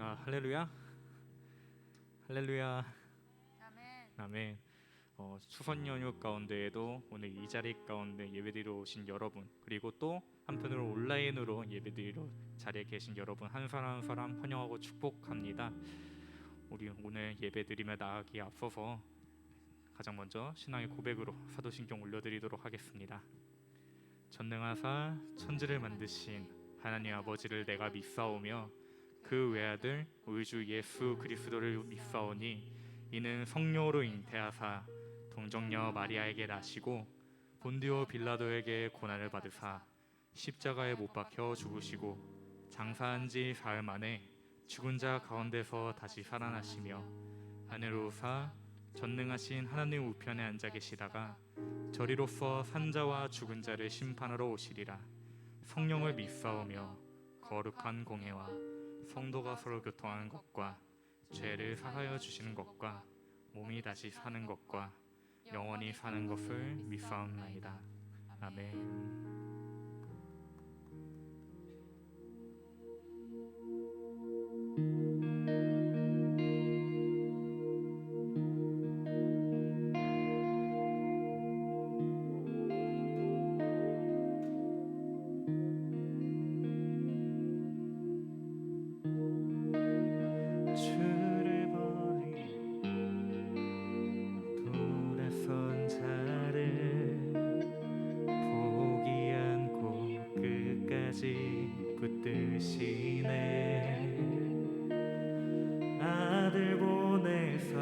할렐루야, 할렐루야, 아멘. 아멘. 추석 연휴 가운데에도 오늘 이 자리 가운데 예배드리러 오신 여러분, 그리고 또 한편으로 온라인으로 예배드리러 자리에 계신 여러분 한 사람 한 사람 환영하고 축복합니다. 우리 오늘 예배드리며 나아가기에 앞서서 가장 먼저 신앙의 고백으로 사도신경 올려드리도록 하겠습니다. 전능하사 천지를 만드신 하나님 아버지를 내가 믿사오며 그 외아들 우리 주 예수 그리스도를 믿사오니 이는 성령으로 잉태하사 동정녀 마리아에게 나시고 본디오 빌라도에게 고난을 받으사 십자가에 못 박혀 죽으시고 장사한 지 사흘 만에 죽은 자 가운데서 다시 살아나시며 하늘로 오사 전능하신 하나님 우편에 앉아 계시다가 저리로서 산자와 죽은 자를 심판하러 오시리라. 성령을 믿사오며 거룩한 공회와 성도가 서로 교통하는 것과 죄를 사하여 주시는 것과 몸이 다시 사는 것과 영원히 사는 것을 믿사옵나이다. 아멘. 붙드시네. 아들 보내사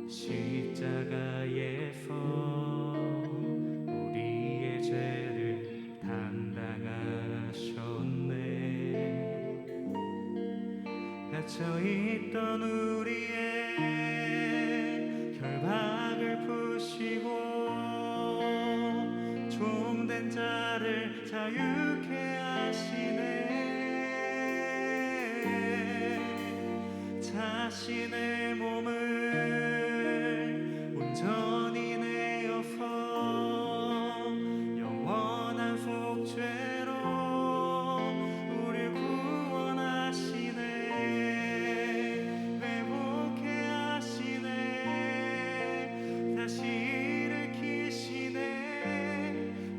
십자가에서 우리의 죄를 담당하셨네. 갇혀있던 우리의 결박을 푸시고 종된 자를 자유케 하시네. 자신의 몸을 온전히 내어서 영원한 속죄로 우릴 구원하시네. 회복케 하시네. 다시 일으키시네.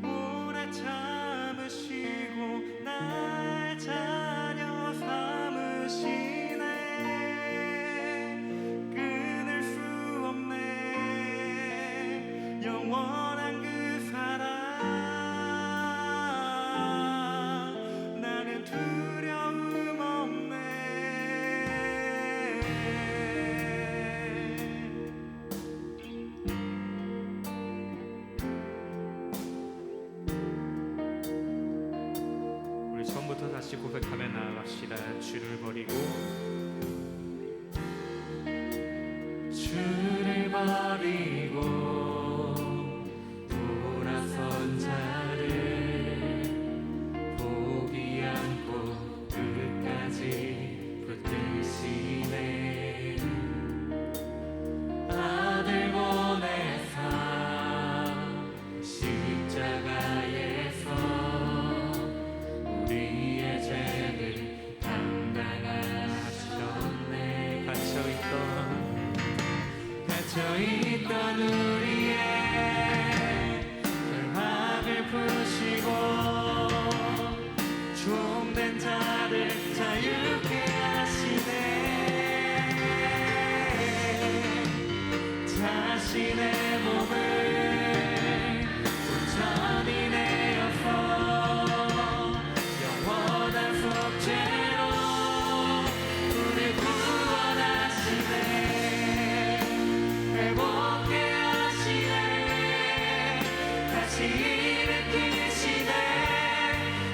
오래 참으시고 날 자녀 삼으시네. 끊을 수 없네. 영원한 그 사랑. 나는 두려움 없네. 우리 처음부터 다시 고백하며 나아갑시다. 주를 버리고 주를 버리고 돌아선 자를 포기 않고 끝까지 붙드시네. 아들 보내사 십자가에서 우리의 죄를 담당하셨네. 갇혀있던 우리의 결박을 푸시고 종된 자를 자유케 하시네. 자신의 몸을 온전히 내어서 영원한 속죄로 우릴 구원하시네. 회복케 하시네. 다시 일으키시네.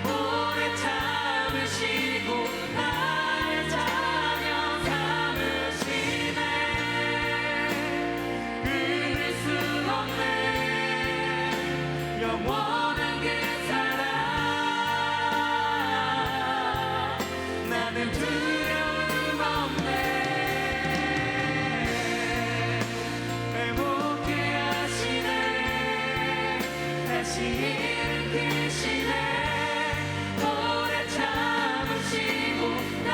오래 참으시고 나의 자녀 삼으시네. 끊을 수 없네. 영원한 그 사랑. 나는 두려움 없네. 회복케 하시네. 다시 일으키시네. 오래 참으시고 날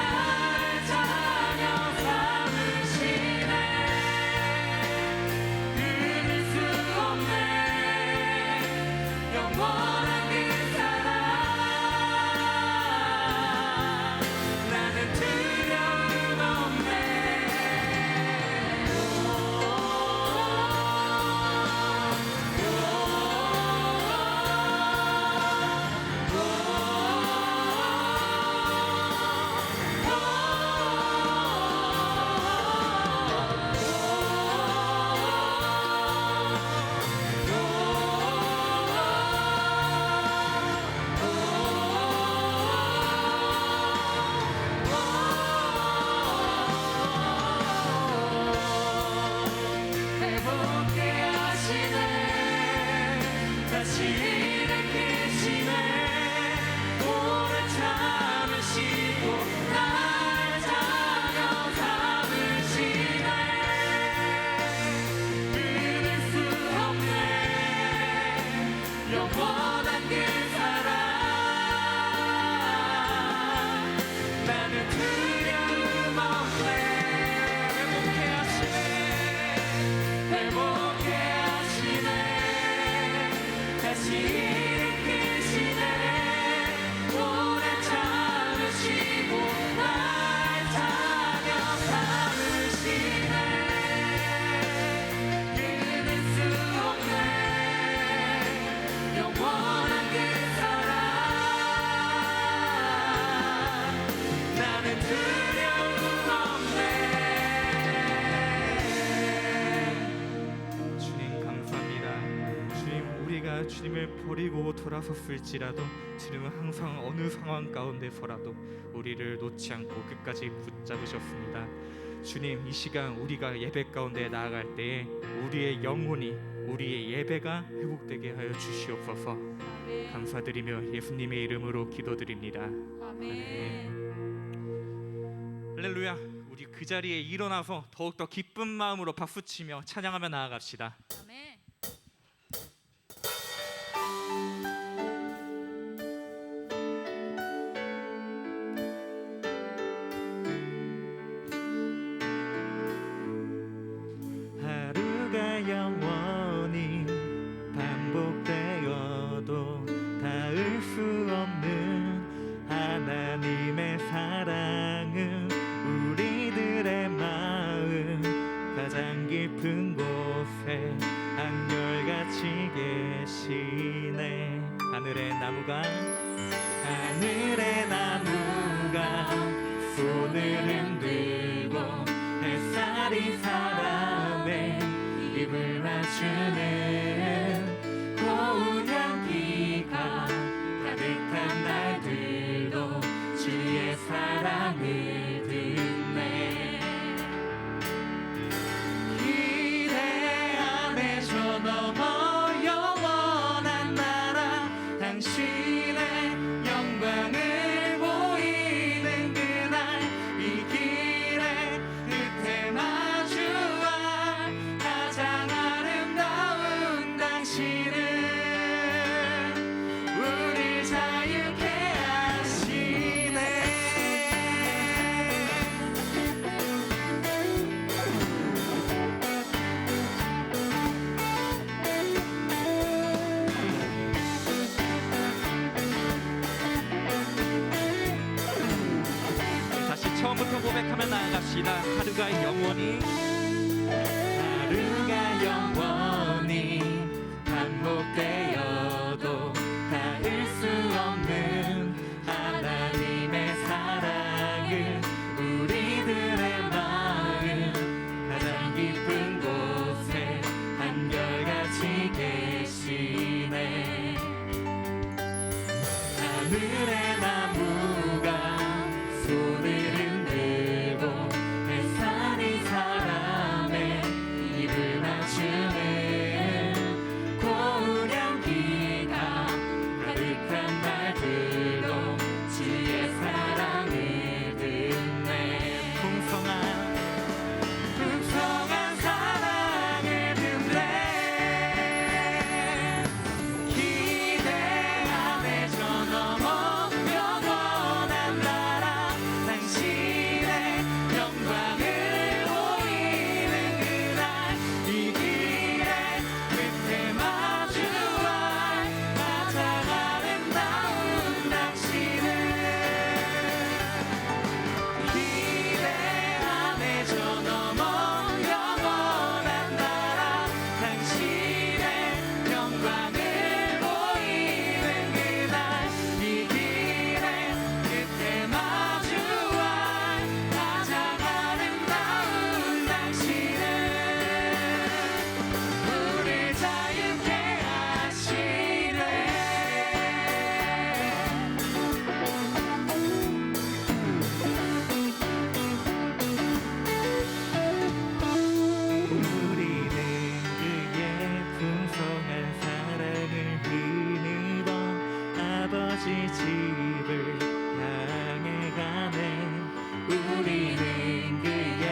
주님을 버리고 돌아섰을지라도 주님은 항상 어느 상황 가운데서라도 우리를 놓지 않고 끝까지 붙잡으셨습니다. 주님, 이 시간 우리가 예배 가운데 나아갈 때에 우리의 영혼이, 우리의 예배가 회복되게 하여 주시옵소서. 아멘. 감사드리며 예수님의 이름으로 기도드립니다. 아멘. 할렐루야. 우리 그 자리에 일어나서 더욱더 기쁜 마음으로 박수치며 찬양하며 나아갑시다. 아멘. 하루가 영원히 반복되어도 닿을 수 없는 하나님의 사랑은 우리들의 마음 가장 깊은 곳에 한결같이 계시네. 하늘의 나무가 손을 흔들고 햇살이 사람의 입을 맞추는 고운 향기가 가득한 날들도 주의 사랑을 듣네. 기대 안에 저 넘어 영원한 나라 당신의 영광을 보이는 그날 이 길의 끝에 마주할 가장 아름다운 당신은 우릴 자유케 하시네. 다시 처음부터 고백하며 나아갑시다. 하루가 영원히 반복되어도 닿을 수 없는 하나님의 사랑을 우리들의 마음 가장 깊은 곳에 한결같이 계시네. 하늘의 나무가 손을 흔들고 햇살이 사람의 입을 맞추는 고운 향기가 가득한 날들도 주의 사랑을 듣네. 풍성한 사랑을 듣네. 기대 안에 저 넘어 영원한 나라 당신의 영광을 보이는 그날 이 길의 끝에 마주할 가장 아름다운 당신은 기대 안에 저 넘어 영원한 나라 당신의 영광을 보이는 그날 이 길의 끝에 마주할 가장 아름다운 당신은 우릴 자유케 하시네. 우리는 그의 풍성한 사랑을 힘입어 아버지 집을 향해 가네. 우리는 그의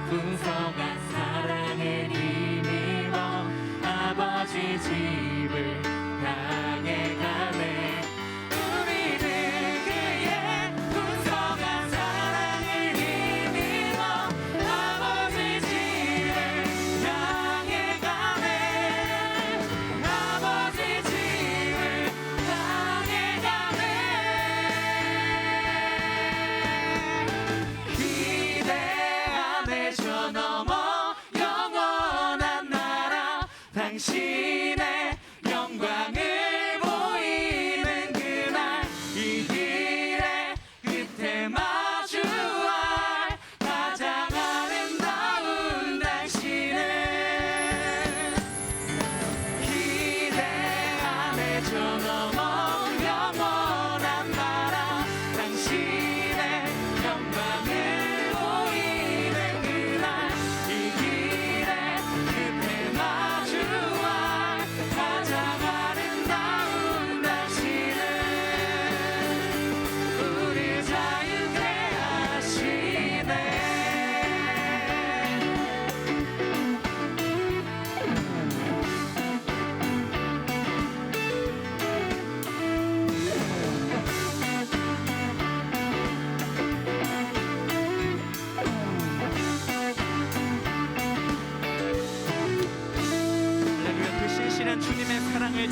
풍성한 사랑을 힘입어 아버지 집을 향해 가네. 우리는 그의 풍성한 사랑을 힘입어 아버지 집을 향해 가네. 아버지 집을 향해 가네. 기대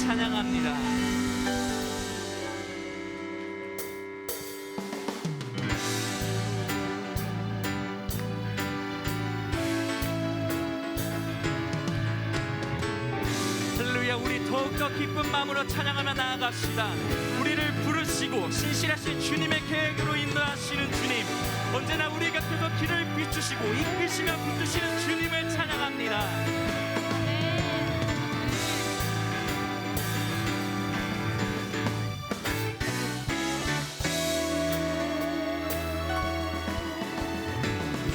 찬양합니다. 할렐루야. 우리 더욱더 기쁜 마음으로 찬양하며 나아갑시다. 우리를 부르시고 신실하신 주님의 계획으로 인도하시는 주님, 언제나 우리 곁에서 길을 비추시고 이끄시며 비추시는 주님을 찬양합니다.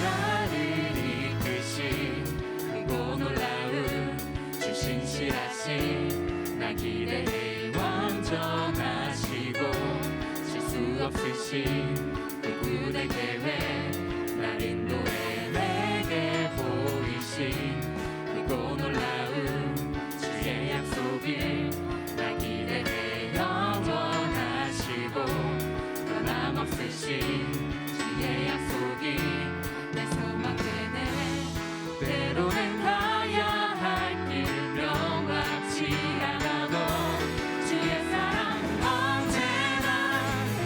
나를 이끄신 크고 놀라운 주 신실하신 나 기대해 완전하시고 실수 없으신 그분의 계획 날 인도해 내게 보이신 크고 놀라운 주의 약속이 나 기대해 영원하시고 변함없으신 주의 약속이 내 소망 되네. 때로는 가야 할 길 명확치 않아도 주의 사랑 언제나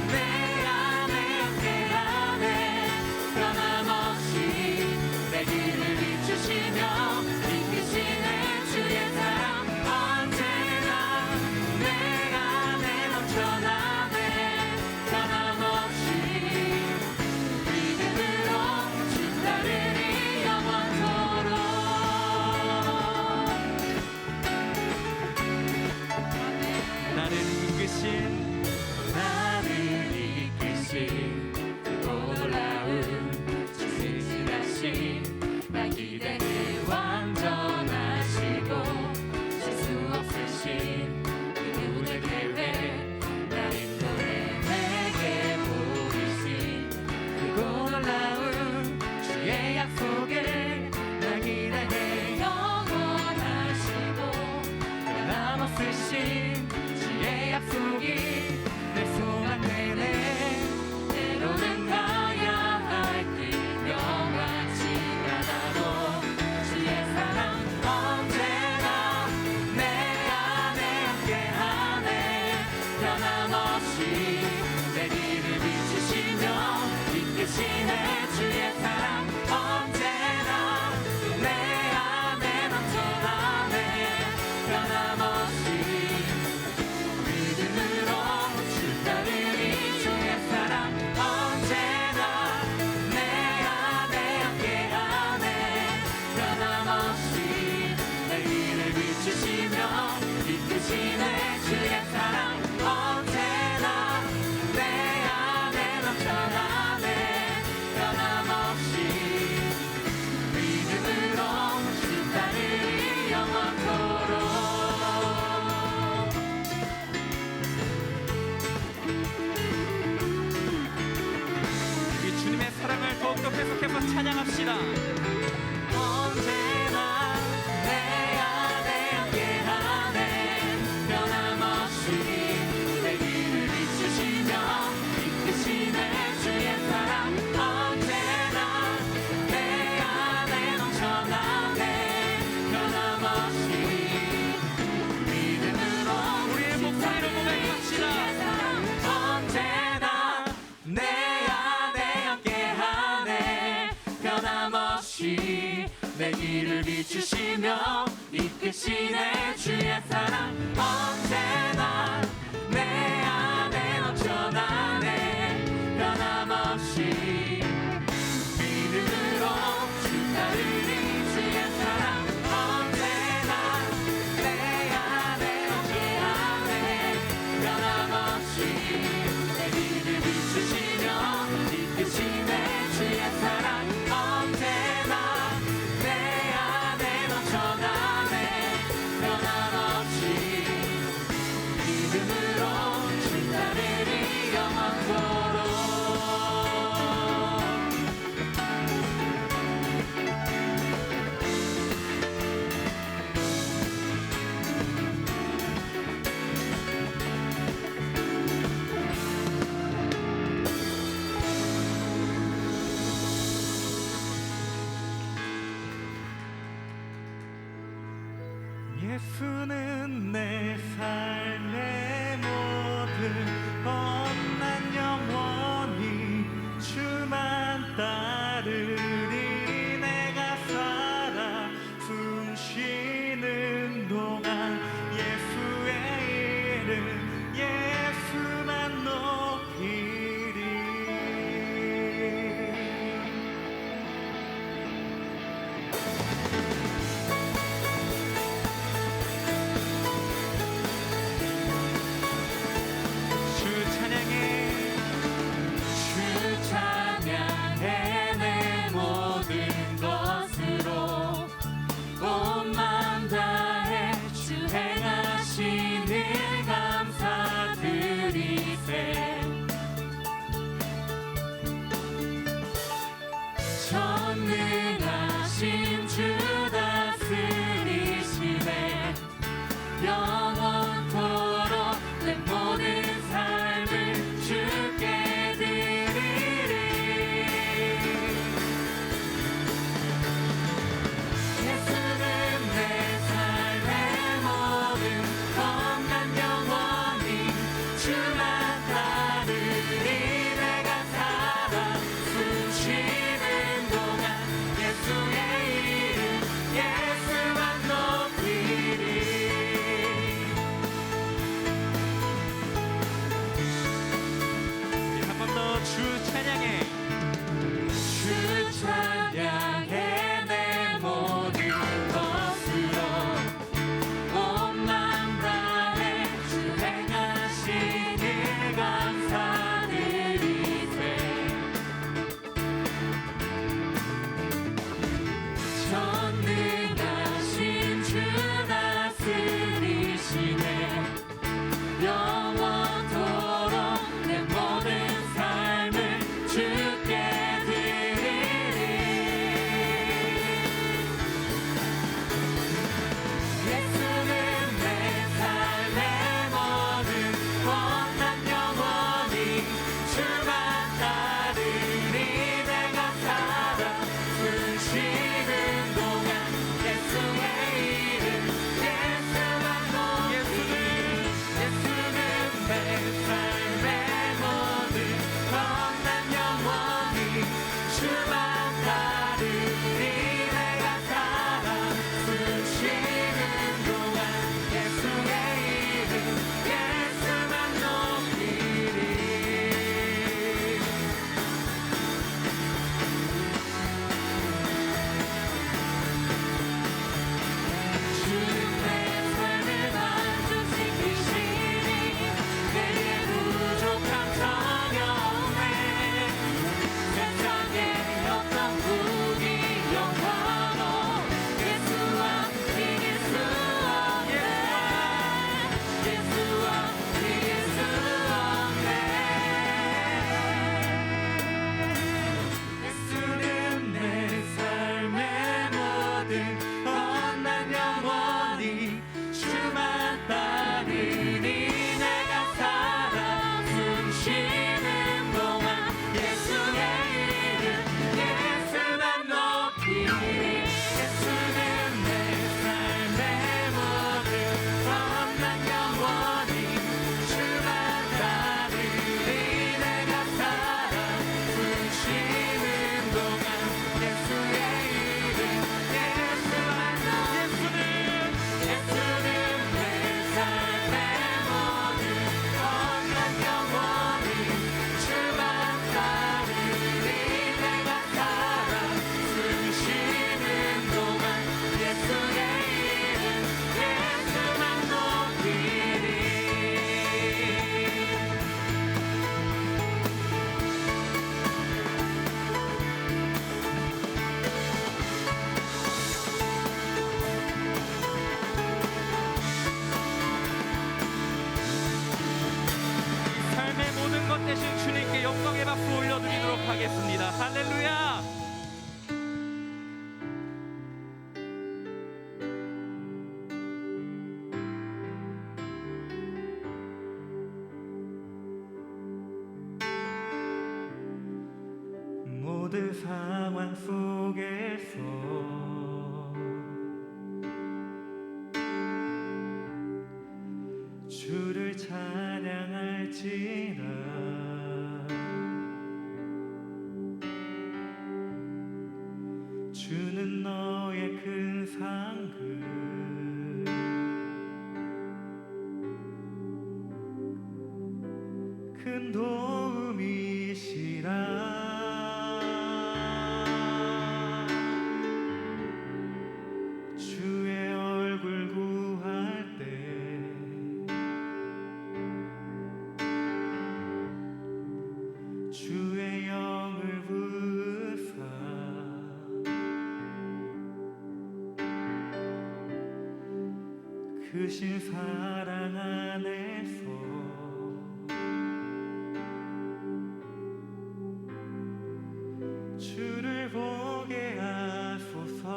내 안에 함께하네. 변함없이 내 길을 비추시며 이끄시네. 주의 사랑 언제나 내 안에 넘쳐나네. 변함없이 믿음으로 주 따르리 영원토록. 나를 이끄신 크고 놀라운 주 신실하신 나 기대해 완전하시고 실수 없으신 그분의 계획 날 인도해 내게 보이신 크고 놀라운 주의 약속을 나 기대해 영원하시고 변함없으신 주의 약속이 내 소망 되네. 때로는 가야 할 길 명확치 않아도 주의 사랑 언제나 내 안에 함께하네. 변함없이 내 길을 비추시며 이끄시네. 주의 사랑 언제나 내 안에 넘쳐나네. 변함없이 믿음으로 주 따르리. 주의 사랑 언제나 내 안에 함께하네. 변함없이 내 길을 비추시며 이끄시네. 주의 사랑 언제나 내 안에 넘쳐나네. 변함없이 믿음으로 주 따르리 영원토록. 우리 주님의 사랑을 더욱더 계속해서 찬양합시다. 언제나 내 안에 함께하네. 변함없이 내 길을 비추시며 이끄시네. 주의 사랑 언제나 내 안에 넘쳐나네. 변함없이 믿음으로 우리의 목소리로 고백합시다. 언제나 내 안에 함께하네. 변함없이 난 영원히 주만 따르리. 내가 살아 숨 쉬는 동안 예수의 이름 예수만 높이리. 주 찬양해 주 찬양해 내 모든 것으로 온 마음 다해 주 행하신 일 감사드리세. 전능하신 주 다스리시네. 영원토록 내 모든 삶을 주께 드리리. 예수는 내 삶의 모든 건강 영원히 주만 따르리. 내가 살아 숨 쉬는 동안 예수의 이름 예수만 높이리. 한 번 더 주 찬양해 주 찬양해 내 모든 것으로 온 마음 다해 주 행하신 일 감사드리세. 전능하신 주 다스리시네. 영원토록 내 모든 삶을 주께 드리리. 예수는 내 삶의 모든 원한 영원히 주만 따르리. 내가 살아 숨 쉬는 동안 예수의 이름 예수만 높이리. 예수는 내 삶의 모든 건난 영원히 주만 따르리. 내가 살아 숨 쉬는 동안 예수의 이름 예수만 높이리. 주는 내 삶을 만족시키시니 내게 부족함 전혀 없네. 세상에 어떤 국이 영화로 예수와 이길 수 없네. 예수와 이길 수 없네. 예수는 내 삶의 모든 언난 영원히 주만 따르리. 내가 살아 숨 쉬는 동안 예수의 이름 예수만 높이리. 예수는 내 삶의 모든 언난 영원히 주만 따르리. 내가 살아 숨 쉬는 동안 예수의 이름 예수만 높이리. 예수는 내 삶의 모든 언난 영원히 주만 따르리. 내가 살아 숨 쉬는 동안 예수의 이름 예수만 높이리. 삶의 모든 것 대신 주님께 영광의 박수 올려드리도록 하겠습니다. 할렐루야. 모든 상황 속에서 주를 찬양할지 주는 너의 큰 상급 큰 도움이시라. 주의 얼굴 구할 때 주의 영을 부으사 크신 사랑 안에서 주를 보게 하소서.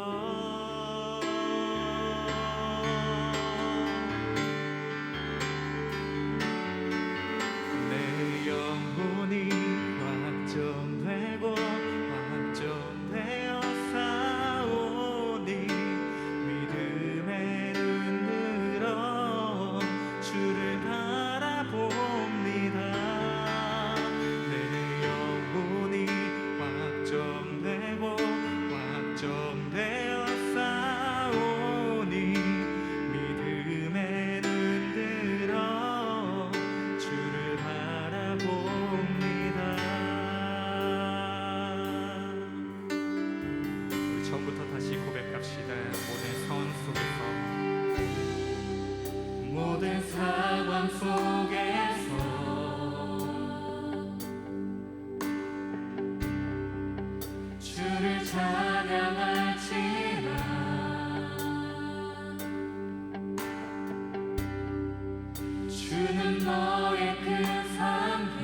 내 영혼이 확정되고 확정되어 싸우니 믿음의 눈 들어 주를 바라봅니다. 내 영혼이 확정되고 확정되어 싸우니 믿음의 눈 들어 주를 바라봅니다. 우리 처음부터 다시 고백합시다. 모든 상황 속에서 모든 상황 속에서 주를 찬양할지라. 주는 너의 큰 상급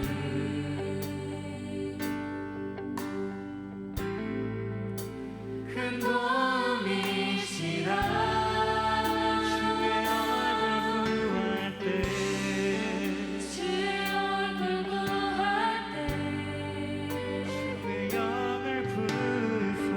큰 도움이시라. 주의 얼굴 구할 때 주의 얼굴 구할 때 주의 영을 부으사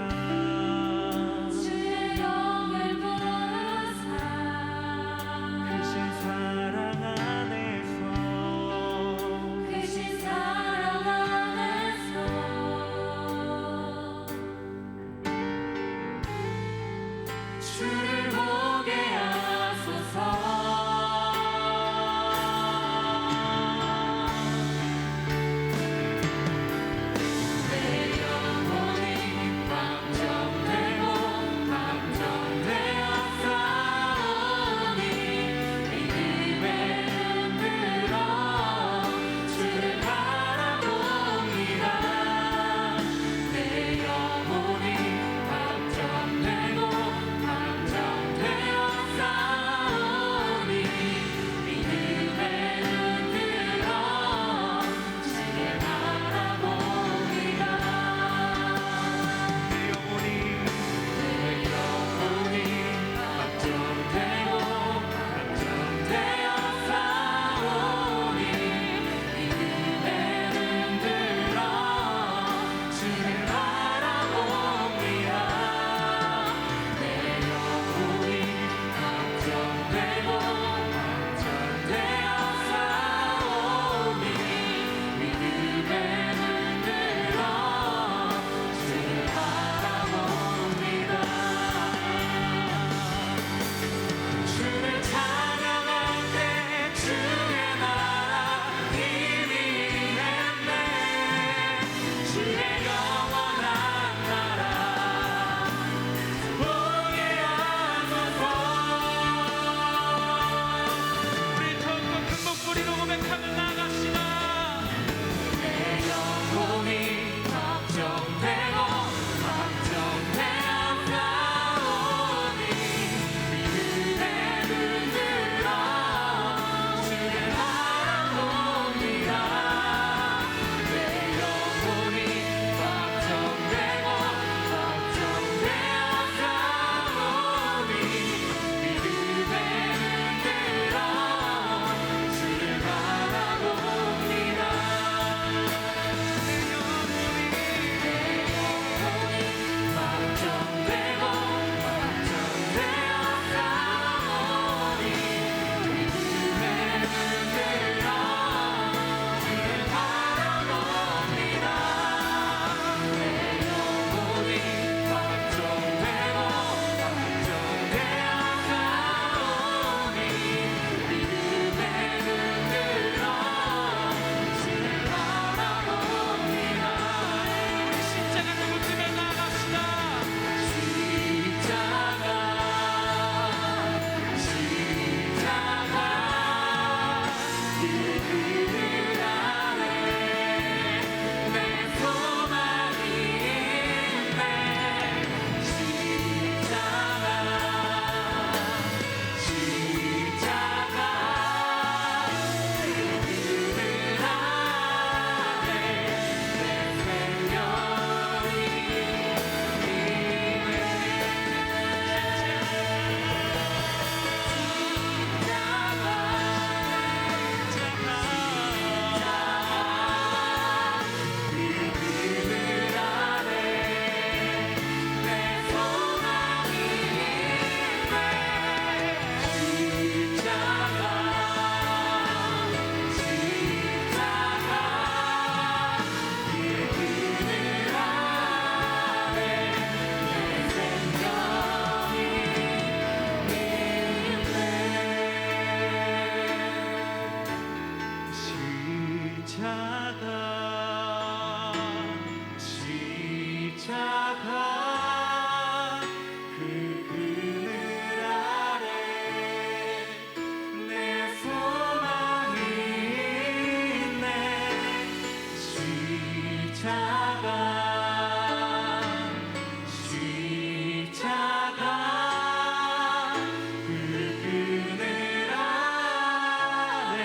십자가 그 그늘 아래 내 소망이 있네. 십자가 그 그늘 아래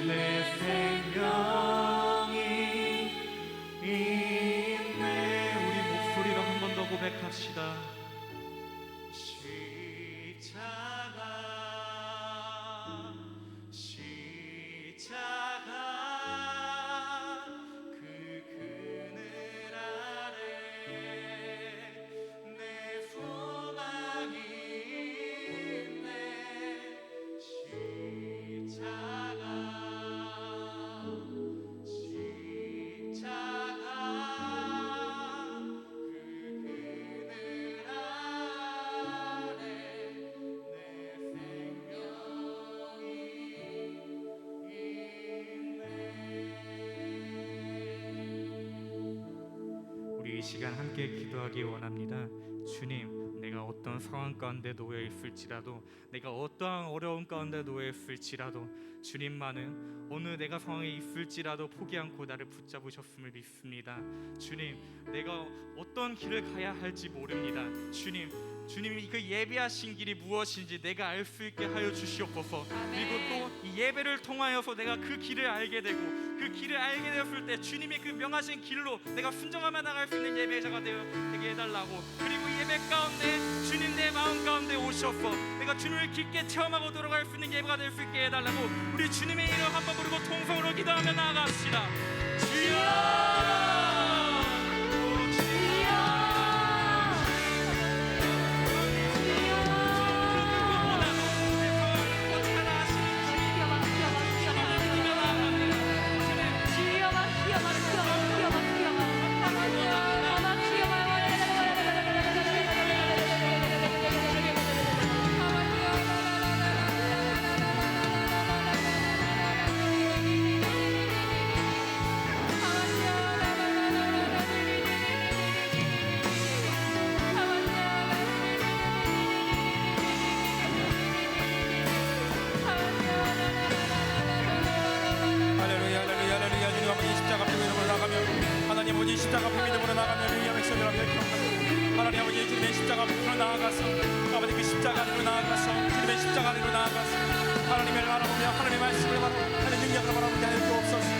내 생명이 있네. 우리 목소리로 한 번 더 고백합시다. 십자가 그 그늘 아래 내 소망이 있네. 십자가 우리 이 시간 함께 기도하기 원합니다. 주님, 내가 어떤 상황 가운데 놓여 있을지라도, 내가 어떠한 어려움 가운데 놓여 있을지라도, 주님만은 어느 내가 상황에 있을지라도 포기 않고 나를 붙잡으셨음을 믿습니다. 주님, 내가 어떤 길을 가야 할지 모릅니다. 주님이 그 예배하신 길이 무엇인지 내가 알 수 있게 하여 주시옵소서. 그리고 또 이 예배를 통하여서 내가 그 길을 알게 되고, 그 길을 알게 되었을 때 주님의 그 명하신 길로 내가 순종하며 나갈 수 있는 예배자가 되게 해달라고. 그리고 이 예배 가운데 주님 내 마음 가운데 오셔서 내가 주님을 깊게 체험하고 돌아갈 수 있는 예배가 될 수 있게 해달라고. 우리 주님의 이름 한번 부르고 통성으로 기도하며 나아갑시다. 주여! 십자가 앞에 믿음으로 나가며 주님의 백성들 앞에 기록하고, 하나님 아버지 주님의 십자가 앞으로 나아가서 아버지 그 십자가 안으로 나아가서 주님의 십자가 안으로 나아가서 하나님을 바라보며 하나님의 말씀을 바라보며 하나님의 능력을 바라보며 하여 주옵소서.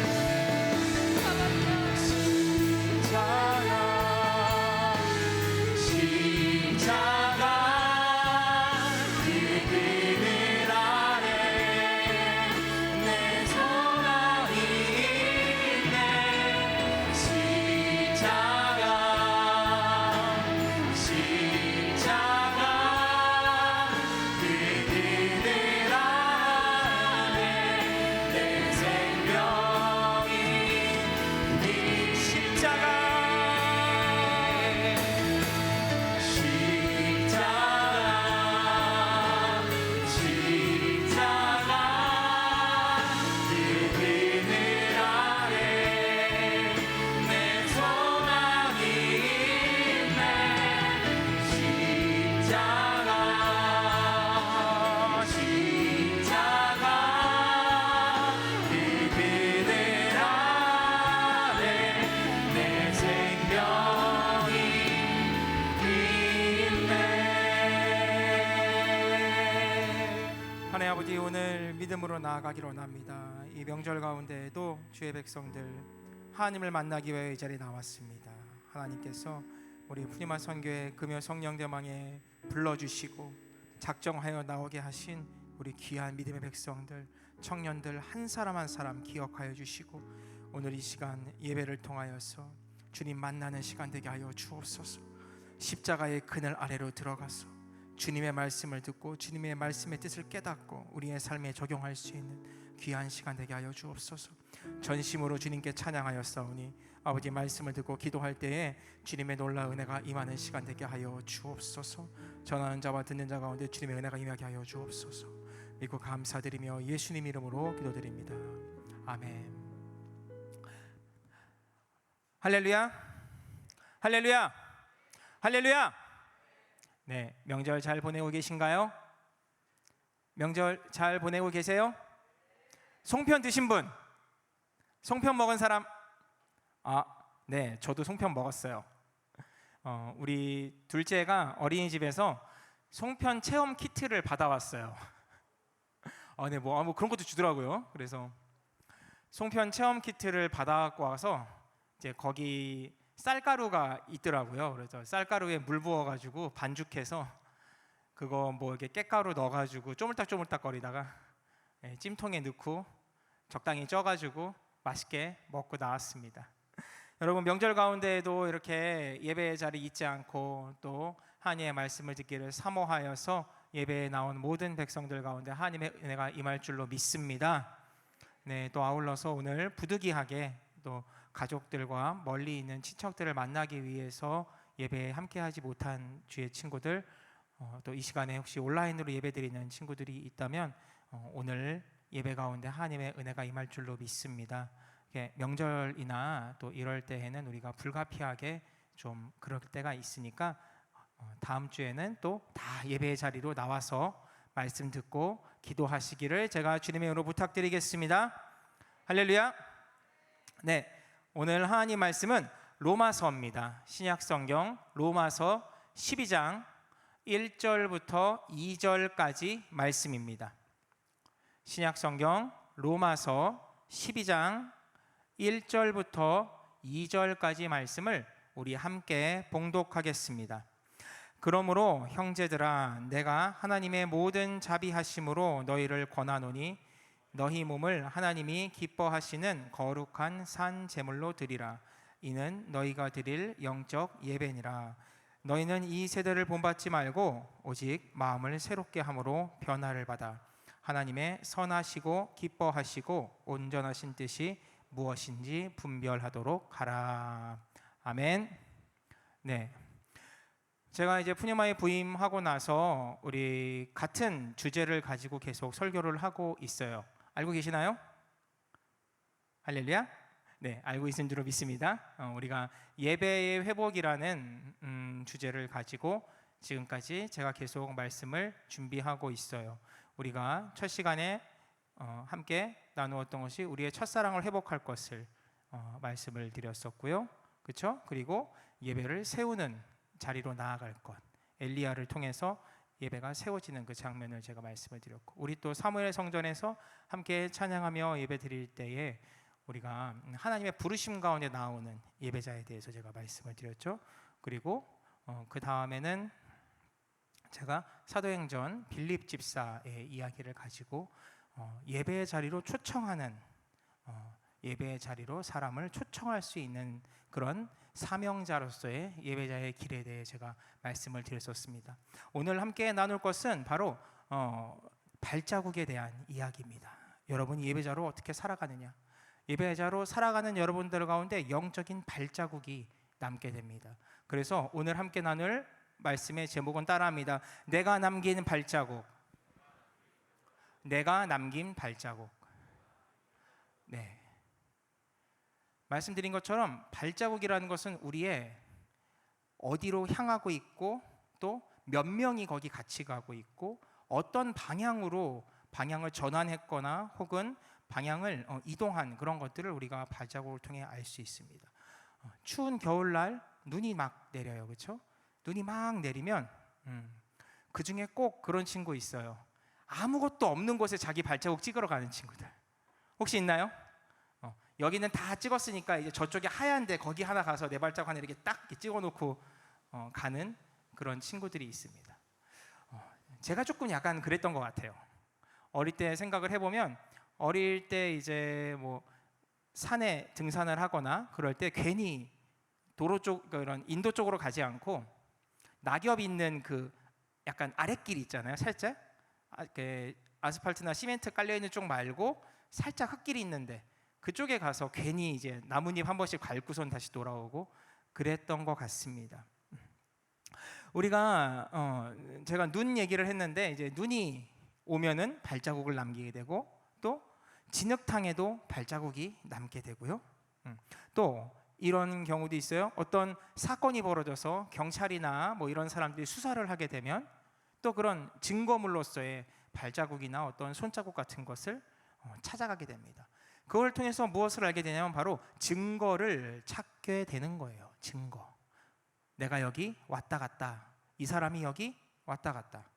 아버지 오늘 믿음으로 나아가기로 원합니다. 이 명절 가운데에도 주의 백성들 하나님을 만나기 위해 이 자리에 나왔습니다. 하나님께서 우리 푸니마 선교회 금요 성령대망에 불러주시고 작정하여 나오게 하신 우리 귀한 믿음의 백성들, 청년들 한 사람 한 사람 기억하여 주시고 오늘 이 시간 예배를 통하여서 주님 만나는 시간 되게 하여 주옵소서. 십자가의 그늘 아래로 들어가서 주님의 말씀을 듣고 주님의 말씀의 뜻을 깨닫고 우리의 삶에 적용할 수 있는 귀한 시간 되게 하여 주옵소서. 전심으로 주님께 찬양하였사오니 아버지 말씀을 듣고 기도할 때에 주님의 놀라운 은혜가 임하는 시간 되게 하여 주옵소서. 전하는 자와 듣는 자 가운데 주님의 은혜가 임하게 하여 주옵소서. 믿고 감사드리며 예수님 이름으로 기도드립니다. 아멘. 할렐루야, 할렐루야, 할렐루야. 네, 명절 잘 보내고 계신가요? 명절 잘 보내고 계세요? 송편 드신 분? 송편 먹은 사람? 네, 저도 송편 먹었어요. 우리 둘째가 어린이집에서 송편 체험 키트를 받아왔어요. 네, 뭐 그런 것도 주더라고요. 그래서 송편 체험 키트를 받아갖고 와서 이제 거기 쌀가루가 있더라고요. 그래서 쌀가루에 물 부어가지고 반죽해서 그거 뭐 이렇게 깻가루 넣어가지고 쪼물딱쪼물딱 거리다가 찜통에 넣고 적당히 쪄가지고 맛있게 먹고 나왔습니다. 여러분, 명절 가운데에도 이렇게 예배의 자리 잊지 않고 또 하나님의 말씀을 듣기를 사모하여서 예배에 나온 모든 백성들 가운데 하나님의 은혜가 임할 줄로 믿습니다. 네, 또 아울러서 오늘 부득이하게 또 가족들과 멀리 있는 친척들을 만나기 위해서 예배에 함께하지 못한 주의 친구들, 또 이 시간에 혹시 온라인으로 예배드리는 친구들이 있다면 오늘 예배 가운데 하나님의 은혜가 임할 줄로 믿습니다. 명절이나 또 이럴 때에는 우리가 불가피하게 좀 그럴 때가 있으니까 다음 주에는 또 다 예배의 자리로 나와서 말씀 듣고 기도하시기를 제가 주님의 이름으로 부탁드리겠습니다. 할렐루야. 네, 오늘 하나님 말씀은 로마서입니다. 신약 성경 로마서 12장 1절부터 2절까지 말씀입니다. 신약 성경 로마서 12장 1절부터 2절까지 말씀을 우리 함께 봉독하겠습니다. 그러므로 형제들아, 내가 하나님의 모든 자비하심으로 너희를 권하노니 너희 몸을 하나님이 기뻐하시는 거룩한 산 제물로 드리라. 이는 너희가 드릴 영적 예배니라. 너희는 이 세대를 본받지 말고 오직 마음을 새롭게 함으로 변화를 받아 하나님의 선하시고 기뻐하시고 온전하신 뜻이 무엇인지 분별하도록 하라. 아멘. 네, 제가 이제 푸니마에 부임하고 나서 우리 같은 주제를 가지고 계속 설교를 하고 있어요. 알고 계시나요? 할렐루야. 네, 알고 있는 줄로 믿습니다. 우리가 예배의 회복이라는 주제를 가지고 지금까지 제가 계속 말씀을 준비하고 있어요. 우리가 첫 시간에 함께 나누었던 것이 우리의 첫사랑을 회복할 것을 말씀을 드렸었고요. 그렇죠? 그리고 예배를 세우는 자리로 나아갈 것, 엘리야를 통해서 예배가 세워지는 그 장면을 제가 말씀을 드렸고, 우리 또 사무엘 성전에서 함께 찬양하며 예배 드릴 때에 우리가 하나님의 부르심 가운데 나오는 예배자에 대해서 제가 말씀을 드렸죠. 그리고 그 다음에는 제가 사도행전 빌립 집사의 이야기를 가지고 예배의 자리로 초청하는, 예배의 자리로 사람을 초청할 수 있는 그런 사명자로서의 예배자의 길에 대해 제가 말씀을 드렸었습니다. 오늘 함께 나눌 것은 바로 발자국에 대한 이야기입니다. 여러분이 예배자로 어떻게 살아가느냐, 예배자로 살아가는 여러분들 가운데 영적인 발자국이 남게 됩니다. 그래서 오늘 함께 나눌 말씀의 제목은 따라합니다. 내가 남긴 발자국. 내가 남긴 발자국. 네, 말씀드린 것처럼 발자국이라는 것은 우리의 어디로 향하고 있고 또 몇 명이 거기 같이 가고 있고 어떤 방향으로 방향을 전환했거나 혹은 방향을 이동한 그런 것들을 우리가 발자국을 통해 알 수 있습니다. 추운 겨울날 눈이 막 내려요, 그렇죠? 눈이 막 내리면 그 중에 꼭 그런 친구 있어요. 아무것도 없는 곳에 자기 발자국 찍으러 가는 친구들 혹시 있나요? 여기는 다 찍었으니까 이제 저쪽에 하얀데 거기 하나 가서 내 발자국 하나 이렇게 딱 이렇게 찍어놓고 가는 그런 친구들이 있습니다. 제가 조금 약간 그랬던 것 같아요. 어릴 때 생각을 해보면 어릴 때 이제 뭐 산에 등산을 하거나 그럴 때 괜히 도로 쪽 그런 인도 쪽으로 가지 않고 낙엽 있는 그 약간 아랫길 있잖아요. 살짝 아스팔트나 시멘트 깔려 있는 쪽 말고 살짝 흙길이 있는데 그쪽에 가서 괜히 이제 나뭇잎 한 번씩 밟고선 다시 돌아오고 그랬던 것 같습니다. 우리가 제가 눈 얘기를 했는데 이제 눈이 오면은 발자국을 남기게 되고 또 진흙탕에도 발자국이 남게 되고요. 또 이런 경우도 있어요. 어떤 사건이 벌어져서 경찰이나 뭐 이런 사람들이 수사를 하게 되면 또 그런 증거물로서의 발자국이나 어떤 손자국 같은 것을 찾아가게 됩니다. 그걸 통해서 무엇을 알게 되냐면 바로 증거를 찾게 되는 거예요. 증거. 내가 여기 왔다 갔다. 이 사람이 여기 왔다 갔다.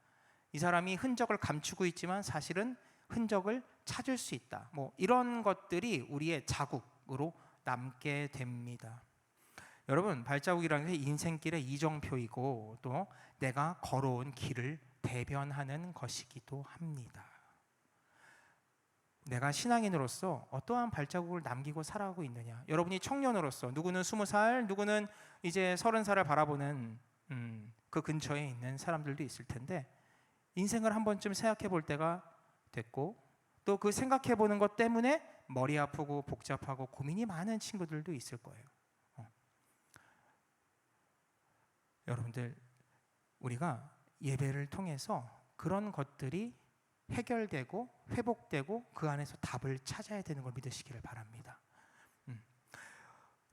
이 사람이 흔적을 감추고 있지만 사실은 흔적을 찾을 수 있다. 뭐 이런 것들이 우리의 자국으로 남게 됩니다. 여러분, 발자국이라는 게 인생길의 이정표이고 또 내가 걸어온 길을 대변하는 것이기도 합니다. 내가 신앙인으로서 어떠한 발자국을 남기고 살아가고 있느냐. 여러분이 청년으로서 누구는 20살, 누구는 이제 30살을 바라보는 그 근처에 있는 사람들도 있을 텐데 인생을 한 번쯤 생각해 볼 때가 됐고 또 그 생각해 보는 것 때문에 머리 아프고 복잡하고 고민이 많은 친구들도 있을 거예요. 여러분들, 우리가 예배를 통해서 그런 것들이 해결되고 회복되고 그 안에서 답을 찾아야 되는 걸 믿으시기를 바랍니다.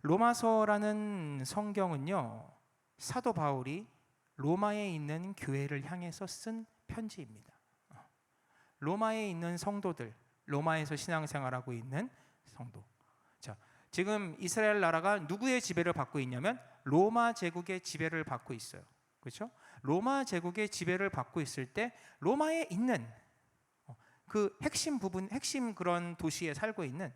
로마서라는 성경은요, 사도 바울이 로마에 있는 교회를 향해서 쓴 편지입니다. 로마에 있는 성도들, 로마에서 신앙생활하고 있는 성도. 자, 지금 이스라엘 나라가 누구의 지배를 받고 있냐면 로마 제국의 지배를 받고 있어요. 그렇죠? 로마 제국의 지배를 받고 있을 때 로마에 있는 그 핵심 부분, 핵심 그런 도시에 살고 있는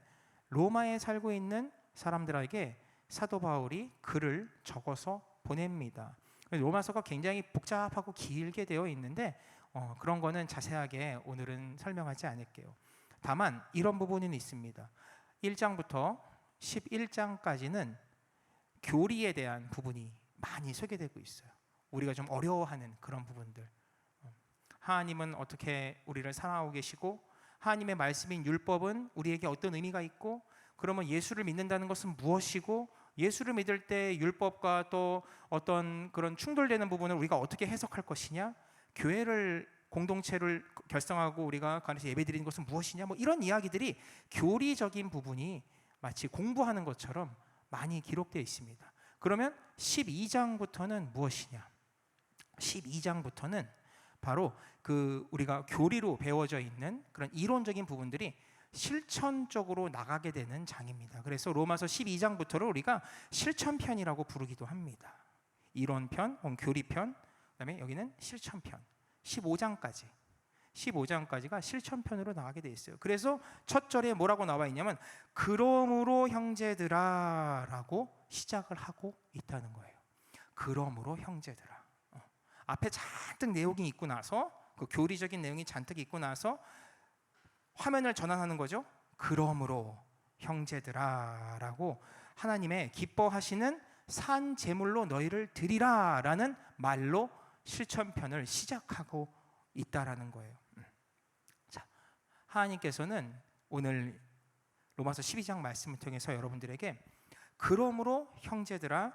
로마에 살고 있는 사람들에게 사도 바울이 글을 적어서 보냅니다. 로마서가 굉장히 복잡하고 길게 되어 있는데 그런 거는 자세하게 오늘은 설명하지 않을게요. 다만 이런 부분은 있습니다. 1장부터 11장까지는 교리에 대한 부분이 많이 소개되고 있어요. 우리가 좀 어려워하는 그런 부분들. 하나님은 어떻게 우리를 사랑하고 계시고 하나님의 말씀인 율법은 우리에게 어떤 의미가 있고 그러면 예수를 믿는다는 것은 무엇이고 예수를 믿을 때 율법과 또 어떤 그런 충돌되는 부분을 우리가 어떻게 해석할 것이냐, 교회를 공동체를 결성하고 우리가 그 안에서 예배드리는 것은 무엇이냐, 뭐 이런 이야기들이 교리적인 부분이 마치 공부하는 것처럼 많이 기록되어 있습니다. 그러면 12장부터는 무엇이냐? 12장부터는 바로 그 우리가 교리로 배워져 있는 그런 이론적인 부분들이 실천적으로 나가게 되는 장입니다. 그래서 로마서 12장부터를 우리가 실천편이라고 부르기도 합니다. 이론편, 교리편, 그다음에 여기는 실천편. 15장까지가 실천편으로 나가게 돼 있어요. 그래서 첫 절에 뭐라고 나와 있냐면 그러므로 형제들아라고 시작을 하고 있다는 거예요. 그러므로 형제들아. 앞에 잔뜩 내용이 있고 나서 그 교리적인 내용이 잔뜩 있고 나서 화면을 전환하는 거죠. 그러므로 형제들아라고 하나님의 기뻐하시는 산 제물로 너희를 드리라라는 말로 실천편을 시작하고 있다라는 거예요. 자, 하나님께서는 오늘 로마서 12장 말씀을 통해서 여러분들에게 그러므로 형제들아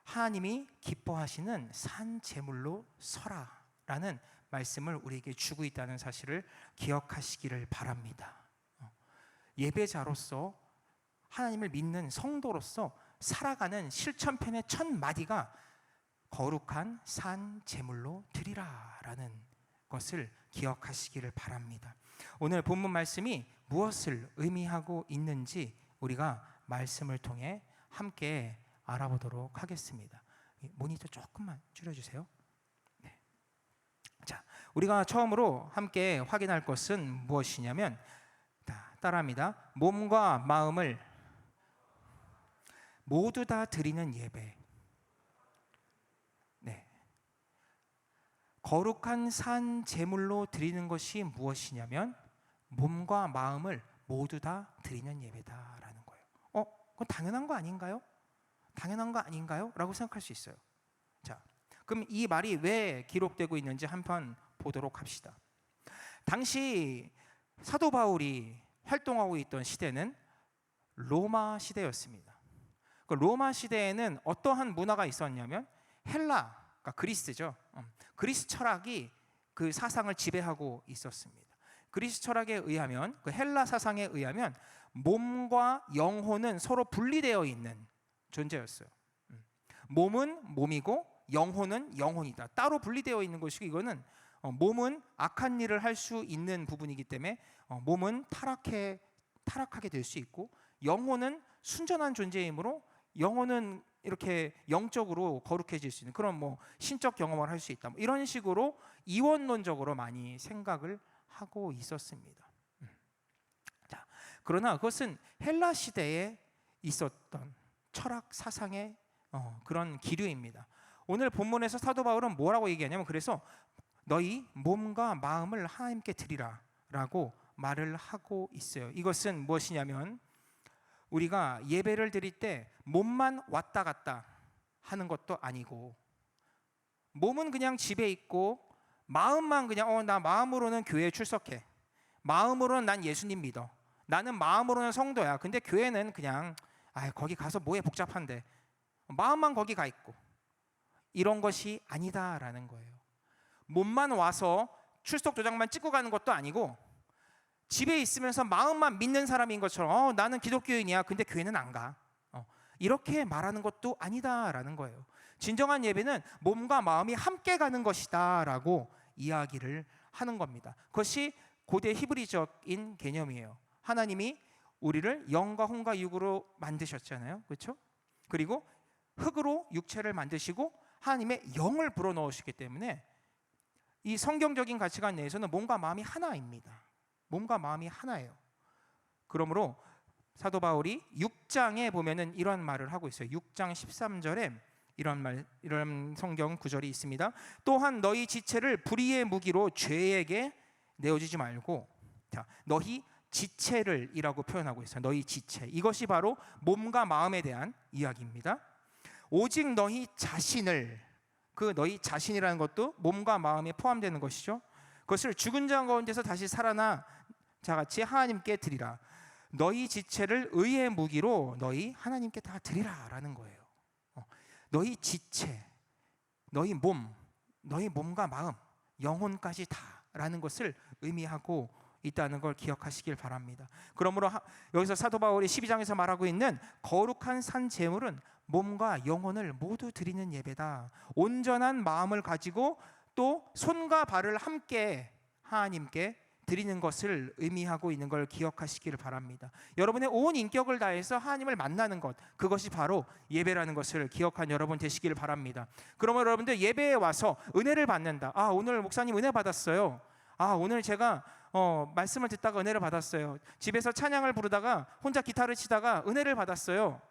하나님이 기뻐하시는 산 제물로 서라라는 말씀을 우리에게 주고 있다는 사실을 기억하시기를 바랍니다. 예배자로서 하나님을 믿는 성도로서 살아가는 실천편의 첫 마디가 거룩한 산 제물로 드리라라는 것을 기억하시기를 바랍니다. 오늘 본문 말씀이 무엇을 의미하고 있는지 우리가 말씀을 통해 함께 알아보도록 하겠습니다. 모니터 조금만 줄여주세요. 네. 자, 우리가 처음으로 함께 확인할 것은 무엇이냐면 따라합니다. 몸과 마음을 모두 다 드리는 예배. 네. 거룩한 산 제물로 드리는 것이 무엇이냐면 몸과 마음을 모두 다 드리는 예배다라는 거예요. 그건 당연한 거 아닌가요? 당연한 거 아닌가요? 라고 생각할 수 있어요. 자, 그럼 이 말이 왜 기록되고 있는지 한번 보도록 합시다. 당시 사도 바울이 활동하고 있던 시대는 로마 시대였습니다. 그 로마 시대에는 어떠한 문화가 있었냐면 헬라, 그러니까 그리스죠. 그리스 철학이 그 사상을 지배하고 있었습니다. 그리스 철학에 의하면, 그 헬라 사상에 의하면 몸과 영혼은 서로 분리되어 있는 존재였어요. 몸은 몸이고 영혼은 영혼이다. 따로 분리되어 있는 것이고 이거는 몸은 악한 일을 할 수 있는 부분이기 때문에 몸은 타락하게 될 수 있고 영혼은 순전한 존재이므로 영혼은 이렇게 영적으로 거룩해질 수 있는 그런 뭐 신적 경험을 할 수 있다. 뭐 이런 식으로 이원론적으로 많이 생각을 하고 있었습니다. 자, 그러나 그것은 헬라 시대에 있었던 철학 사상의 그런 기류입니다. 오늘 본문에서 사도 바울은 뭐라고 얘기하냐면 그래서 너희 몸과 마음을 하나님께 드리라라고 말을 하고 있어요. 이것은 무엇이냐면 우리가 예배를 드릴 때 몸만 왔다 갔다 하는 것도 아니고 몸은 그냥 집에 있고 마음만 그냥 나 마음으로는 교회에 출석해. 마음으로는 난 예수님 믿어. 나는 마음으로는 성도야. 근데 교회는 그냥 거기 가서 뭐해 복잡한데. 마음만 거기 가 있고. 이런 것이 아니다라는 거예요. 몸만 와서 출석 도장만 찍고 가는 것도 아니고 집에 있으면서 마음만 믿는 사람인 것처럼 나는 기독교인이야. 근데 교회는 안 가. 이렇게 말하는 것도 아니다라는 거예요. 진정한 예배는 몸과 마음이 함께 가는 것이다라고 이야기를 하는 겁니다. 그것이 고대 히브리적인 개념이에요. 하나님이 우리를 영과 혼과 육으로 만드셨잖아요. 그렇죠? 그리고 흙으로 육체를 만드시고 하나님의 영을 불어넣으시기 때문에 이 성경적인 가치관 내에서는 몸과 마음이 하나입니다. 몸과 마음이 하나예요. 그러므로 사도 바울이 6장에 보면은 이런 말을 하고 있어요. 6장 13절에 이런 성경 구절이 있습니다. 또한 너희 지체를 불의의 무기로 죄에게 내어주지 말고, 자, 너희 지체를 이라고 표현하고 있어요. 너희 지체. 이것이 바로 몸과 마음에 대한 이야기입니다. 오직 너희 자신을, 그 너희 자신이라는 것도 몸과 마음에 포함되는 것이죠. 그것을 죽은 자 가운데서 다시 살아나 자같이 하나님께 드리라. 너희 지체를 의의 무기로 너희 하나님께 다 드리라라는 거예요. 너희 지체, 너희 몸, 너희 몸과 마음, 영혼까지 다라는 것을 의미하고 있다는 걸 기억하시길 바랍니다. 그러므로 여기서 사도 바울이 12장에서 말하고 있는 거룩한 산 제물은 몸과 영혼을 모두 드리는 예배다. 온전한 마음을 가지고 또 손과 발을 함께 하나님께 드리는 것을 의미하고 있는 걸 기억하시기를 바랍니다. 여러분의 온 인격을 다해서 하나님을 만나는 것, 그것이 바로 예배라는 것을 기억한 여러분 되시기를 바랍니다. 그러면 여러분들 예배에 와서 은혜를 받는다. 오늘 목사님 은혜 받았어요. 오늘 제가 말씀을 듣다가 은혜를 받았어요. 집에서 찬양을 부르다가 혼자 기타를 치다가 은혜를 받았어요.